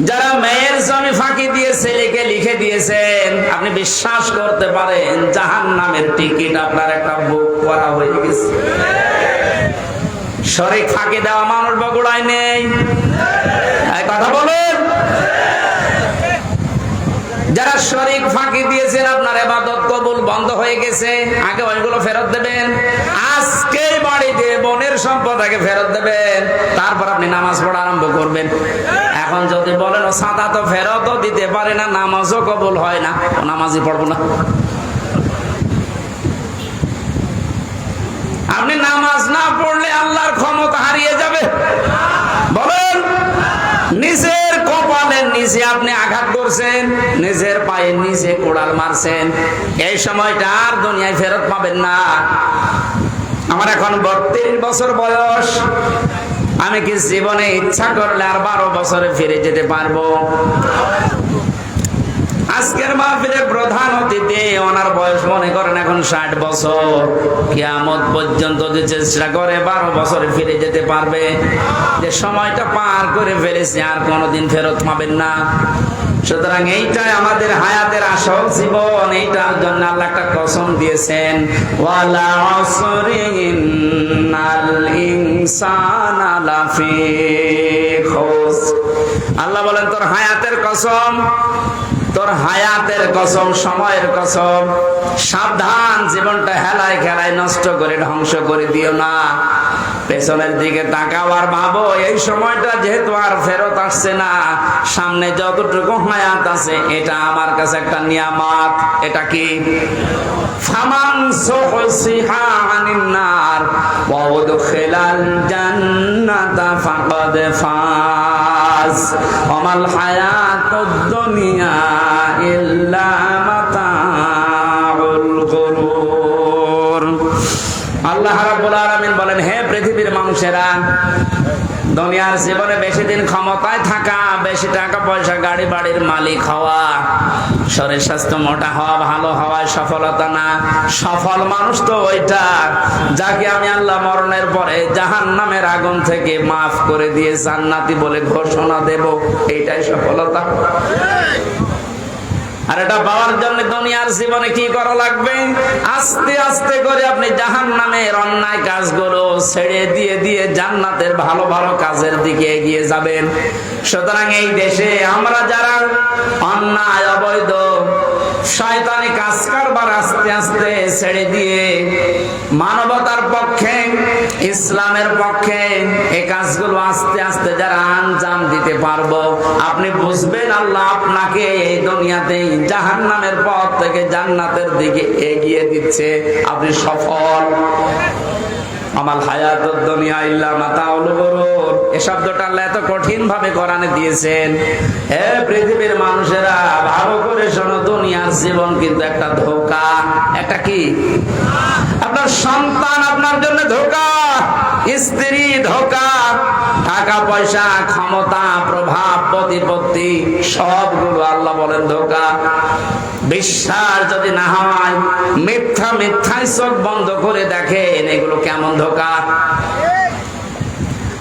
যারা মেয়ের জমি ফাঁকি দিয়ে ছেলেকে লিখে দিয়েছেন, আপনি বিশ্বাস করতে পারেন জাহান্নামের টিকিট আপনার একটা বুক করা হয়ে গেছে। শরীক ফাঁকি দেওয়া মানুষ বগুড়ায় নেই, কথা বলেন। যারা শরীক ফাঁকি দিয়েছেন, আপনার ইবাদত কবুল বন্ধ হয়ে গেছে, আগে ওইগুলো ফেরত দেবেন। আজকে বাড়িতে বোনের সম্পদ আগে ফেরত দেবেন, তারপর আপনি নামাজ পড়া আরম্ভ করবেন। এখন যদি বলেন ও সাদা তো ফেরতও দিতে পারে না, নামাজও কবুল হয় না, ও নামাজই পড়বো না। আপনি নামাজ না পড়লে আল্লাহর ক্ষমতা হারিয়ে যাবে। বলেন, নিজের কপালের নিচে আপনি আঘাত করছেন, নিজের পায়ের নিচে কোড়াল মারছেন, এই সময়টা আর দুনিয়ায় ফেরত পাবেন না। আমার এখন 32 বছর বয়স, আমি কি জীবনে ইচ্ছা করলে আর 12 বছরে ফিরে যেতে পারবো? আজকের মাহফিলের প্রধান অতিথি, ওনার বয়স মনে করেন এখন 60 বছর। কিয়ামত পর্যন্ত যে চেষ্টা করে 12 বছরে ফিরে যেতে পারবে, যে সময়টা পার করে ফেলেছে আর কোনোদিন ফেরত পাবেন না। সুতরাং এইটাই আমাদের হায়াতের আসল জীবন, এইটার জন্য আল্লাহ একটা কসম দিয়েছেন, ওয়ালা আসরি ইন্নাল ইনসানা লাফি খুসর। আল্লাহ বলেন তোর হায়াতের কসম, তোর হায়াতের কসম, সময়ের কসম, সাবধান, জীবনটা হেলায় খেলায় নষ্ট করে ধ্বংস করে দিও না। পেছনের দিকে তাকাও আর ভাবো, এই সময়টা যেহেতু আর ফেরত আসছে না, সামনে যতটুকু হায়াত আছে এটা আমার কাছে একটা নিয়ামত। এটা কি? ফামান সুহসিহা আনিন নার ওয়া উদখিলাল জান্নাতা ফাকাদ ফাজ ওয়া মাল হায়াতুদ দুনিয়া ইল্লা মাতাউল গুরুর। আল্লাহ রাব্বুল আলামিন বলেন, হে পৃথিবীর মানুষেরা, দুনিয়ার জীবনে বেশি দিন ক্ষমতায় থাকা, বেশি টাকা পয়সা, গাড়ি বাড়ির মালিক হওয়া, শরীর স্বাস্থ্য মোটা হওয়া, ভালো হওয়ায় সফলতা না। সফল মানুষ তো ওইটা যাকে আমি আল্লাহ মরণের পরে জাহান্নামের আগুন থেকে মাফ করে দিয়ে জান্নাতি বলে ঘোষণা দেব, এইটাই সফলতা। আর এটা পাওয়ার জন্য দুনিয়ার জীবনে কি করা লাগবে? আস্তে আস্তে করে আপনি জাহান্নামের অন্যায় কাজগুলো ছেড়ে দিয়ে দিয়ে জান্নাতের ভালো ভালো কাজের দিকে এগিয়ে যাবেন। সুতরাং এই দেশে আমরা যারা অন্যায়, অবৈধ, শয়তানি কাজ কারবার আস্তে আস্তে ছেড়ে দিয়ে মানবতার পক্ষে, ইসলামের পক্ষে এই কাজগুলো আস্তে আস্তে যারা আঞ্জাম দিতে পারবো, আপনি বুঝবেন আল্লাহ আপনাকে এই দুনিয়াতেই জাহান্নামের পথ থেকে জান্নাতের দিকে এগিয়ে দিচ্ছে, আপনি সফল। আমাল হায়াতুদ দুনিয়া ইল্লা মাতাউল গুরুর, এই শব্দটা আল্লাহ এত কঠিন ভাবে কোরআনে দিয়েছেন। হে পৃথিবীর মানুষেরা, ভালো করে শোনো, দুনিয়ার জীবন কিন্তু একটা ধোঁকা। একটা কি? আপনার সন্তান আপনার জন্য ধোঁকা, স্ত্রী ধোঁকা, টাকা পয়সা, ক্ষমতা, প্রভাব, প্রতিপত্তি, সবগুলো আল্লাহ বলেন ধোঁকা। বিশ্বাস যদি না হয়, মিথ্যা মিথ্যায় চোখ বন্ধ করে দেখেন এগুলো কেমন ধোঁকা।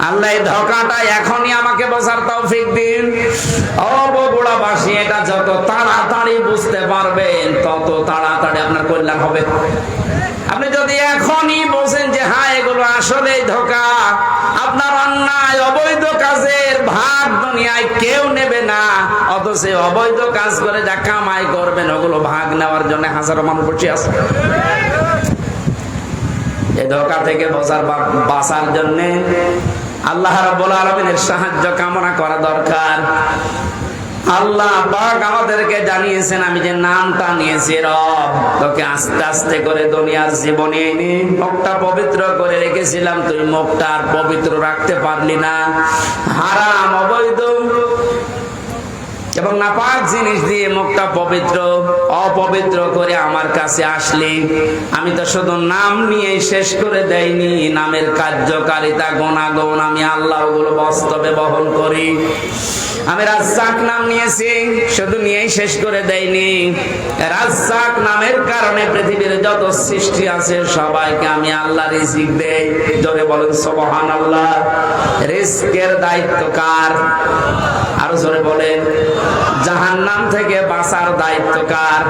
আল্লাহ এই ধোঁকাটা এখনই আমাকে বোঝার তৌফিক দিন। ও বগুড়াবাসী, এটা যত তাড়াতাড়ি বুঝতে পারবেন তত তাড়াতাড়ি আপনার কল্যাণ হবে। আপনি যদি এখনই বোঝেন যে হ্যাঁ এগুলো আসলে ধোঁকা, আপনার অন্যায় অবৈধ কাজের ভাগ দুনিয়ায় কেউ নেবে না, অথচ অবৈধ কাজ করে যা কামাই করবেন ওগুলো ভাগ নেওয়ার জন্য হাজারো মানুষ বসে আছে। এই ধোঁকা থেকে বাঁচার জন্য আল্লাহ রাব্বুল আলামিনের সাহায্য কামনা করা দরকার। আল্লাহ পাক আমাদেরকে জানিয়েছেন, আমি যে নামটা নিয়েছি রব, তোকে আস্তে আস্তে করে দুনিয়ার জীবনে এনে মুখটা পবিত্র করে রেখেছিলাম, তুই মুখটা আর পবিত্র রাখতে পারলি না। হারাম, অবৈধ এবং নাপাক জিনিস দিয়ে মুখটা পবিত্র অপবিত্র করে আমার কাছে আসলে আমি তো শুধু নাম নিয়ে শেষ করে দেইনি, নামের কার্যকারিতা গুণাগুণ আমি আল্লাহ ওগুলো বাস্তবে বহন করি। আমি রাজ্জাক নাম নিয়েছি, শুধু নিয়েই শেষ করে দেইনি। রাজ্জাক নামের কারণে পৃথিবীর যত সৃষ্টি আছে সবাইকে আমি আল্লাহ রিজিক দেই। জোরে বলেন সুবহানাল্লাহ। রিজকের দায়িত্ব কার? আরো জোরে বলেন। জাহান্নাম থেকে বাঁচার দায়িত্ব কার?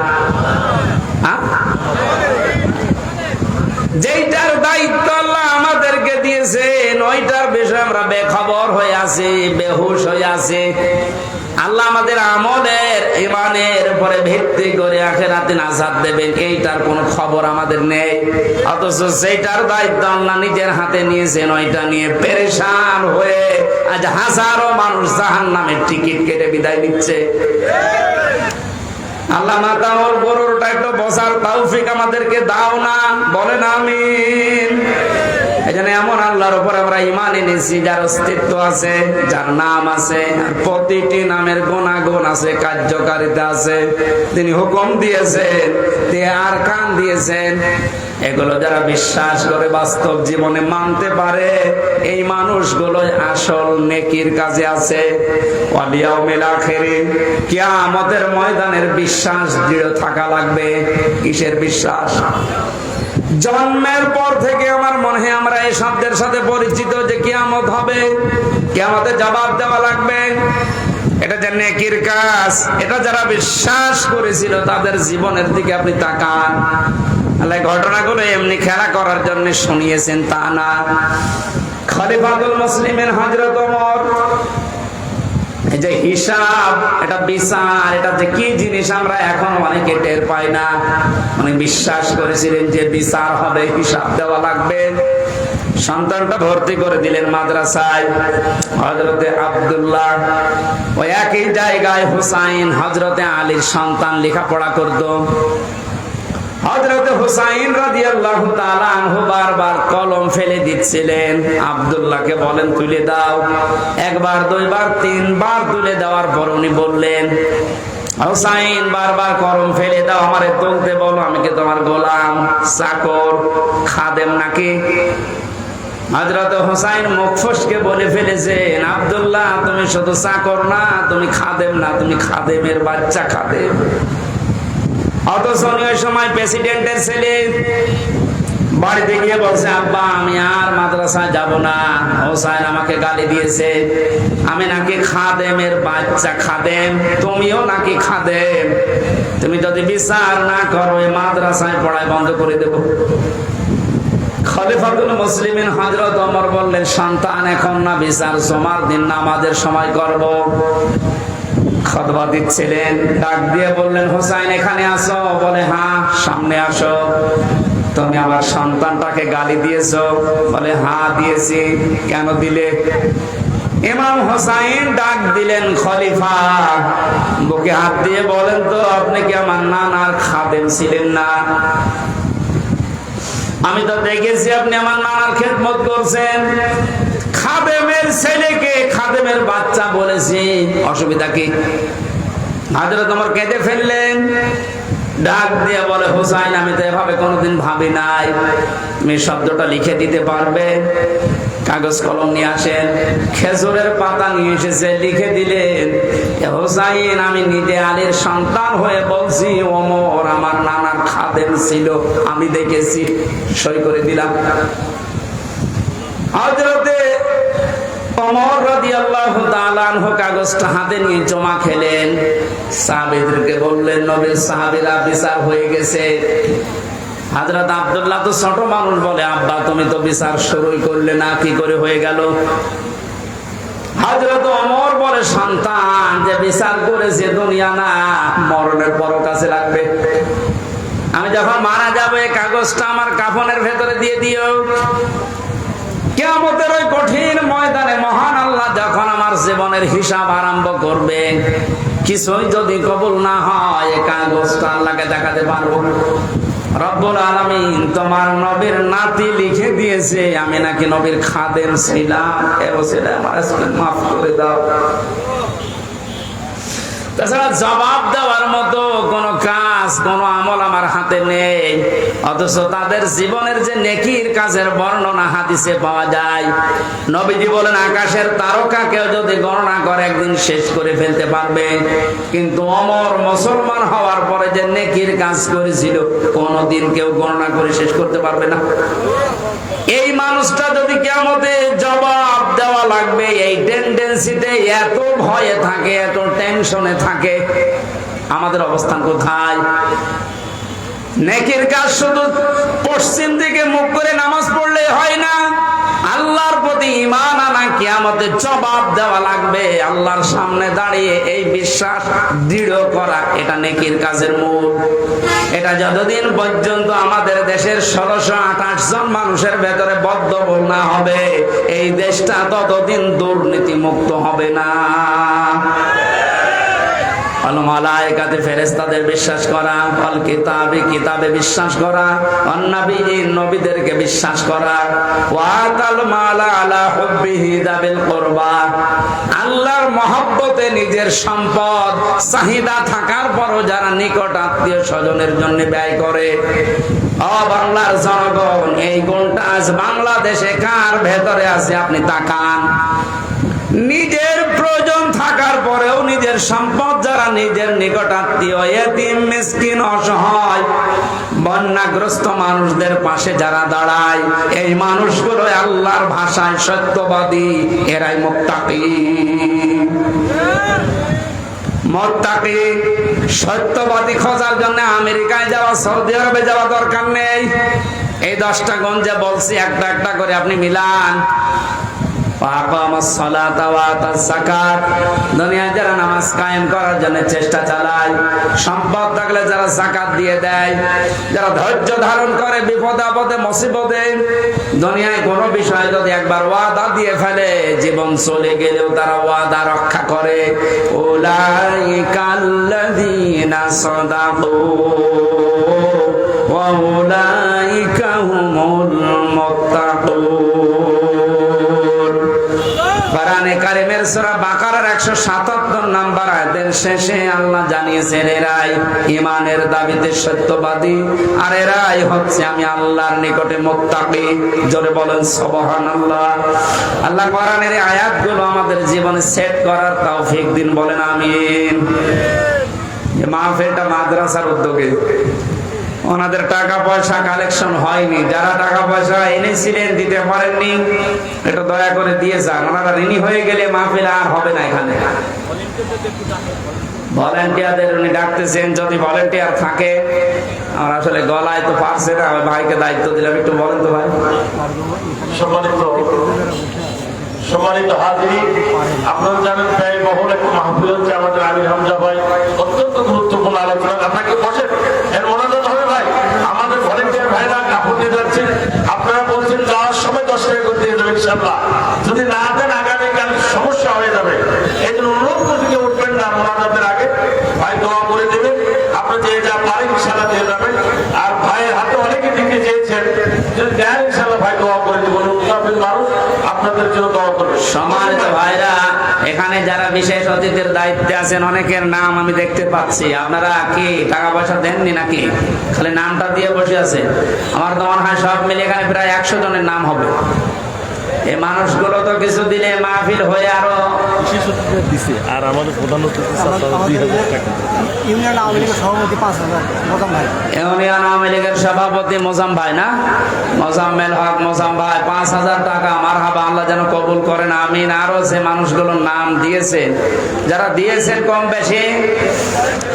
যেইটার দায়িত্ব আল্লাহ আমাদেরকে দিয়েছেন ওইটার বিষয়ে আমরা বেখবর হয়ে আছি, বেহুশ হয়ে আছি। আল্লাহ আমাদের আমলের ঈমানের উপরে ভিত্তি করে আখিরাতে নাজাত দেবেন এইটার কোনো খবর আমাদের নেই। অথচ সেইটার দায়িত্ব আল্লাহ নিজের হাতে নিয়েছেন, ওইটা নিয়ে পেরেশান হয়ে আজ হাজারো মানুষ জাহান্নামের টিকিট কেটে বিদায় নিচ্ছে। আল্লাহ মাতামল গরুরটা একটু বসার তৌফিক আমাদেরকে দাও না, বলেন আমিন। এজন্য এমন আল্লাহর উপর আমরা ঈমান এনেছি যার অস্তিত্ব আছে, যার নাম আছে, প্রতিটি নামের গুণাগুণ আছে, কার্যকারিতা আছে। তিনি হুকুম দিয়েছেন, তিনি আরকান দিয়েছেন। এগুলো যারা বিশ্বাস করে বাস্তব জীবনে মানতে পারে এই মানুষগুলো আসল নেকির কাজে আছে। ওয়াল ইয়াউমিল আখির, কিয়ামতের ময়দানের বিশ্বাস দৃঢ় থাকা লাগবে। কিসের বিশ্বাস? জন্মের পর থেকে আমার মনে হয় আমরা এই শব্দের সাথে পরিচিত যে কিয়ামত হবে, কিয়ামতে জবাব দেওয়া লাগবে। এটা যে নেকির কাজ, এটা যারা বিশ্বাস করেছিল তাদের জীবনের দিকে আপনি তাকান। আল্লাহ ঘটনাগুলো এমনি খেলা করার জন্য শুনিয়েছেন তা না। খলিফাতুল মুসলিমিন হযরত ওমর, এই যে হিসাব, এটা বিচার, এটা যে কি জিনিস আমরা এখন অনেকে টের পাই না। উনি বিশ্বাস করেছিলেন যে বিচার হবে, হিসাব দেওয়া লাগবে। সন্তানটা ভর্তি করে দিলেন মাদ্রাসায়। হযরতে আব্দুল্লাহ, ওই একই জায়গায় হুসাইন হযরতে আলীর সন্তান লেখাপড়া করত। হযরতে হুসাইন রাদিয়াল্লাহু তাআলা আনহু বারবার কলম ফেলে দিচ্ছিলেন। আব্দুল্লাহকে বলেন তুলে দাও। একবার, দুইবার, তিনবার তুলে দেওয়ার পর উনি বললেন, হুসাইন বারবার কলম ফেলে দাও, আমারে তুলতে বলো, আমি কি তোমার গোলাম, চাকর, খাদেম নাকি? হযরত হুসাইন মুখ ফসকে বলে ফেলেছেন, আব্দুল্লাহ তুমি শুধু চাকর না, তুমি খাদেম না, তুমি খাদেমের বাচ্চা, খাদেম। অথচ ওই সময় প্রেসিডেন্টের ছেলে বাড়িতে গিয়ে বলছে, আব্বা আমি আর মাদ্রাসায় যাব না, হুসাইন আমাকে গালি দিয়েছে, আমি নাকি খাদেমের বাচ্চা, খাদেম, তুমিও নাকি খাদেম, তুমি যদি বিচার না করো এই মাদ্রাসায় পড়াই বন্ধ করে দেব। খলিফাতুল মুসলিমিন হযরত ওমর বললেন, সন্তান এখন না, বিচার জুমার দিন নামাজের সময় করব। খুতবা দিচ্ছিলেন, ডাক দিয়ে বললেন, হুসাইন এখানে আসো। বলে হ্যাঁ। সামনে আসো। তুমি আমার সন্তানটাকে গালি দিয়েছো? বলে হ্যাঁ দিয়েছি। কেন দিলে? ইমাম হুসাইন ডাক দিলেন, খলিফা বুকে হাত দিয়ে বলেন তো, আপনি কি আমার নানার খাদেম ছিলেন না? আমি তো দেখেছি আপনি আমার নানার খেদমত করছেন। খাদেমের ছেলেকে খাদেমের বাচ্চা বলেছি, অসুবিধা কি? হযরত ওমর কেঁদে ফেললেন। ডাক দিয়ে বলে, হুসাইন আমি তো এভাবে কোনোদিন ভাবি নাই, তুমি শব্দটা লিখে দিতে পারবে? কাগজ কলম নিয়ে আসেন। খেজুরের পাতা নিয়ে এসেছে, লিখে দিলেন, হুসাইন আমি নিজে আলীর সন্তান হয়ে বলছি, ওমর আমার নানার খাদেম ছিল, আমি দেখেছি। সই করে দিলাম। হযরতে ওমর রাদিয়াল্লাহু তাআলা আনহু কাগজটা হাতে নিয়ে জমা খেলেন। সাহাবীদেরকে বললেন, নবীর সাহাবীরা বিচার হয়ে গেছে। হযরত আব্দুল্লাহ তো ছোট মানুষ, বলে আব্বা তুমি তো বিচার শুরুই করলে না, কি করে হয়ে গেল? হযরত ওমর বলে, সন্তান যে বিচার করেছে দুনিয়া না, মরণের পর কাছে লাগবে। আমি যখন মারা যাবো এই কাগজটা আমার কাফনের ভেতরে দিয়ে দিও। কিয়ামতের ওই কঠিন ময়দানে মহান আল্লাহ যখন আমার জীবনের হিসাব আরম্ভ করবে, কিছুই যদি কবুল না হয় এই কাগজটা আল্লাহকে দেখাতে পারবো। রব্বুল আলামিন তোমার নবীর নাতি লিখে দিয়েছে আমি নাকি নবীর খাদেম ছিলাম, এ বছর আমার মাফ করে দাও। তাছাড়া জবাব দেওয়ার মতো কোন কাজ, কোন আমল আমার হাতে নেই, অথচ তাদের জীবনের যে নেকির কাজের বর্ণনা হাদিসে পাওয়া যায়। নবীজি বলেন, আকাশের তারকা কেউ যদি গণনা করে একদিন শেষ করে ফেলতে পারবে, কিন্তু অমর মুসলমান হওয়ার পরে যে নেকির কাজ করেছিল কোনদিন কেউ গণনা করে শেষ করতে পারবে না। এই মানুষটা যদি কিয়ামতে জবাব দেওয়া লাগবে, এই টেন্ডেন্সিতে এত ভয়ে থাকে, এত টেনশনে থাকে, আমাদের অবস্থান কোথায়? নেকির কাজ শুধু পশ্চিম দিকে মুখ করে নামাজ পড়লে হয় না, আল্লাহর প্রতি ঈমান আনা, কিয়ামতে জবাব দেওয়া লাগবে আল্লাহর সামনে দাঁড়িয়ে, এই বিশ্বাস দৃঢ় করা, এটা নেকির কাজের মূল। এটা যতদিন পর্যন্ত আমাদের দেশের 1628 জন মানুষের ভেতরে বদ্ধমূল না হবে, এই দেশটা ততদিন দুর্নীতি মুক্ত হবে না। মালায়েকাতে ফেরেশতাদের বিশ্বাস করা, আল কিতাবে কিতাবে বিশ্বাস করা, নবীর নবীদেরকে বিশ্বাস করা, ওয়া তাল মালা আলা হুব্বিহি দাবিল কুরবা, আল্লাহর মহব্বতে নিজের সম্পদ চাহিদা থাকার পরও যারা নিকট আত্মীয় স্বজনের জন্য ব্যয় করে। ও বাংলার জনগণ, এই গুণটা আজ বাংলাদেশে কার ভেতরে আছে আপনি তাকান। নিজের প্রয়োজন থাকার পরেও নিজের সম্পদ যারা নিজের নিকট আত্মীয়, এতিম, মিসকিন, অসহায়, বন্যাগ্রস্ত মানুষদের পাশে যারা দাঁড়ায়, এই মানুষগুলো আল্লাহর ভাষায় সত্যবাদী, এরাই মুত্তাকি। মুত্তাকি সত্যবাদী খোঁজার জন্য আমেরিকায় যাওয়া, সৌদি আরবে যাওয়া দরকার নেই। এই 10টা গুণ যে বলছি একটা একটা করে আপনি মিলান। দুনিয়ায় যারা নামাজ কায়েম করার জন্য চেষ্টা চালায়, সম্পদ থাকলে যারা যাকাত দিয়ে দেয়, যারা ধৈর্য ধারণ করে বিপদে আপদে মুসিবতে, দুনিয়ায় কোনো বিষয় যদি একবার ওয়াদা দিয়ে ফেলে, জীবন চলে গেলেও তারা ওয়াদা রক্ষা করে। উলাইকাল্লাযীনা সাদাকু ওয়া উলাইকা হুমুল মুত্তাকুন। কোরআনে কারিমের সূরা বাকারার 177 নম্বর আয়াতের শেষে আল্লাহ জানিয়েছেন, এরাই ঈমানের দাবিতে সত্যবাদী, আর এরাই হচ্ছে আমি আল্লাহর নিকটে মুত্তাকি। জোরে বলেন সুবহানাল্লাহ। আল্লাহ কোরআনের এই আয়াতগুলো আমাদের জীবনে সেট করার তৌফিক দিন, বলেন আমিন। এই মাহফিলটা মাদ্রাসার উদ্যোগে, ওনাদের টাকা পয়সা কালেকশন হয়নি, যারা টাকা পয়সা এনেছিলেন দিতে পারেননি, এটা দয়া করে দিয়ে যান। ওনারা ঋণী হয়ে গেলে মাহফিল আর হবে না। এখানে ভলেন্টিয়ারদের উনি ডাকতেছেন, যদি ভলেন্টিয়ার থাকে, আমার আসলে গলায় তো পারছে না, আমি ভাইকে দায়িত্ব দিলাম, একটু বলেন তো ভাই। সম্মানিত হাজিরিন, আপনারা জানেন ব্যয়বহুল একটা মাহফিল হচ্ছে আমাদের আমির হামজা ভাই, অত্যন্ত গুরুত্বপূর্ণ আলোচনা। আপনাকে বসেন, এর মনোযোগ হবে ভাই। আমাদের ভলেন্টিয়ার ভাইরা কাপড় দিয়ে যাচ্ছেন, আপনারা বলছেন যাওয়ার সময় 10 টাকা করে দিয়ে যাবেন ইনশাআল্লাহ। যদি না দেন আগামীকাল সমস্যা হয়ে যাবে। এই জন্য অনুরোধ করে উঠবেন না, মোনাজাতের আগে ভাই দোয়া করে দেবেন। আপনি যে যা পারেন ইনশাআল্লাহ দিয়ে যাবেন। আর ভাইয়ের হাতে অনেকে দিতে চেয়েছেন, যদি দেন ইনশাআল্লাহ ভাই দোয়া করে দেবেন। মুসাফির মানুষ আপনাদের জন্য দোয়া করবেন। সম্মানিত ভাইরা, এখানে যারা বিশেষ অতিথির দায়িত্বে আছেন, অনেকের নাম আমি দেখতে পাচ্ছি। আপনারা কি টাকা পয়সা দেননি নাকি? খালি নামটা দিয়ে বসে আছে। আমার তো মনে হয় সব মিলে এখানে প্রায় 100 জনের নাম হবে। এই মানুষগুলো তো কিছু দিলে মাহফিল হয়ে আরো দিছে। আর আমাদের প্রধান অতিথি ইউনিয়ন আওয়ামী লীগের সভাপতি 5,000 মোজাম ভাই। ইউনিয়ন আওয়ামী লীগের সভাপতি মোজাম ভাই না, মোজাম্মেল হক মোজাম ভাই 5,000 টাকা। মারহাবা, আল্লাহ যেন কবুল করেন, আমিন। আরো যে মানুষগুলোর নাম দিয়েছেন, যারা দিয়েছেন কম বেশি,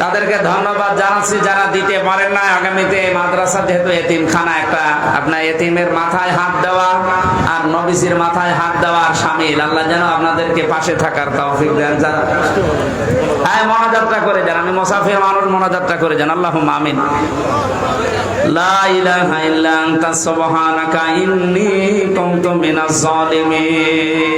তাদেরকে ধন্যবাদ জানাচ্ছি। যারা দিতে পারেন না, আগামীতে মাদ্রাসা যেহেতু এতিমখানা, একটা আপনার এতিমের মাথায় হাত দেওয়া আর নবীজির মাথায় হাত দেওয়ার শামিল। আল্লাহ যেন আপনাদেরকে পাশে থাকার তৌফিক দেন। যারা হ্যাঁ মোনাজাতটা করে যান, আমি মুসাফির মানুষ, মোনাজাতটা করে যান। আল্লাহুম্মা আমিন। লা ইলাহা ইল্লা আনতা সুবহানাকা ইন্নী কুনতু মিনাজ জালিমিন।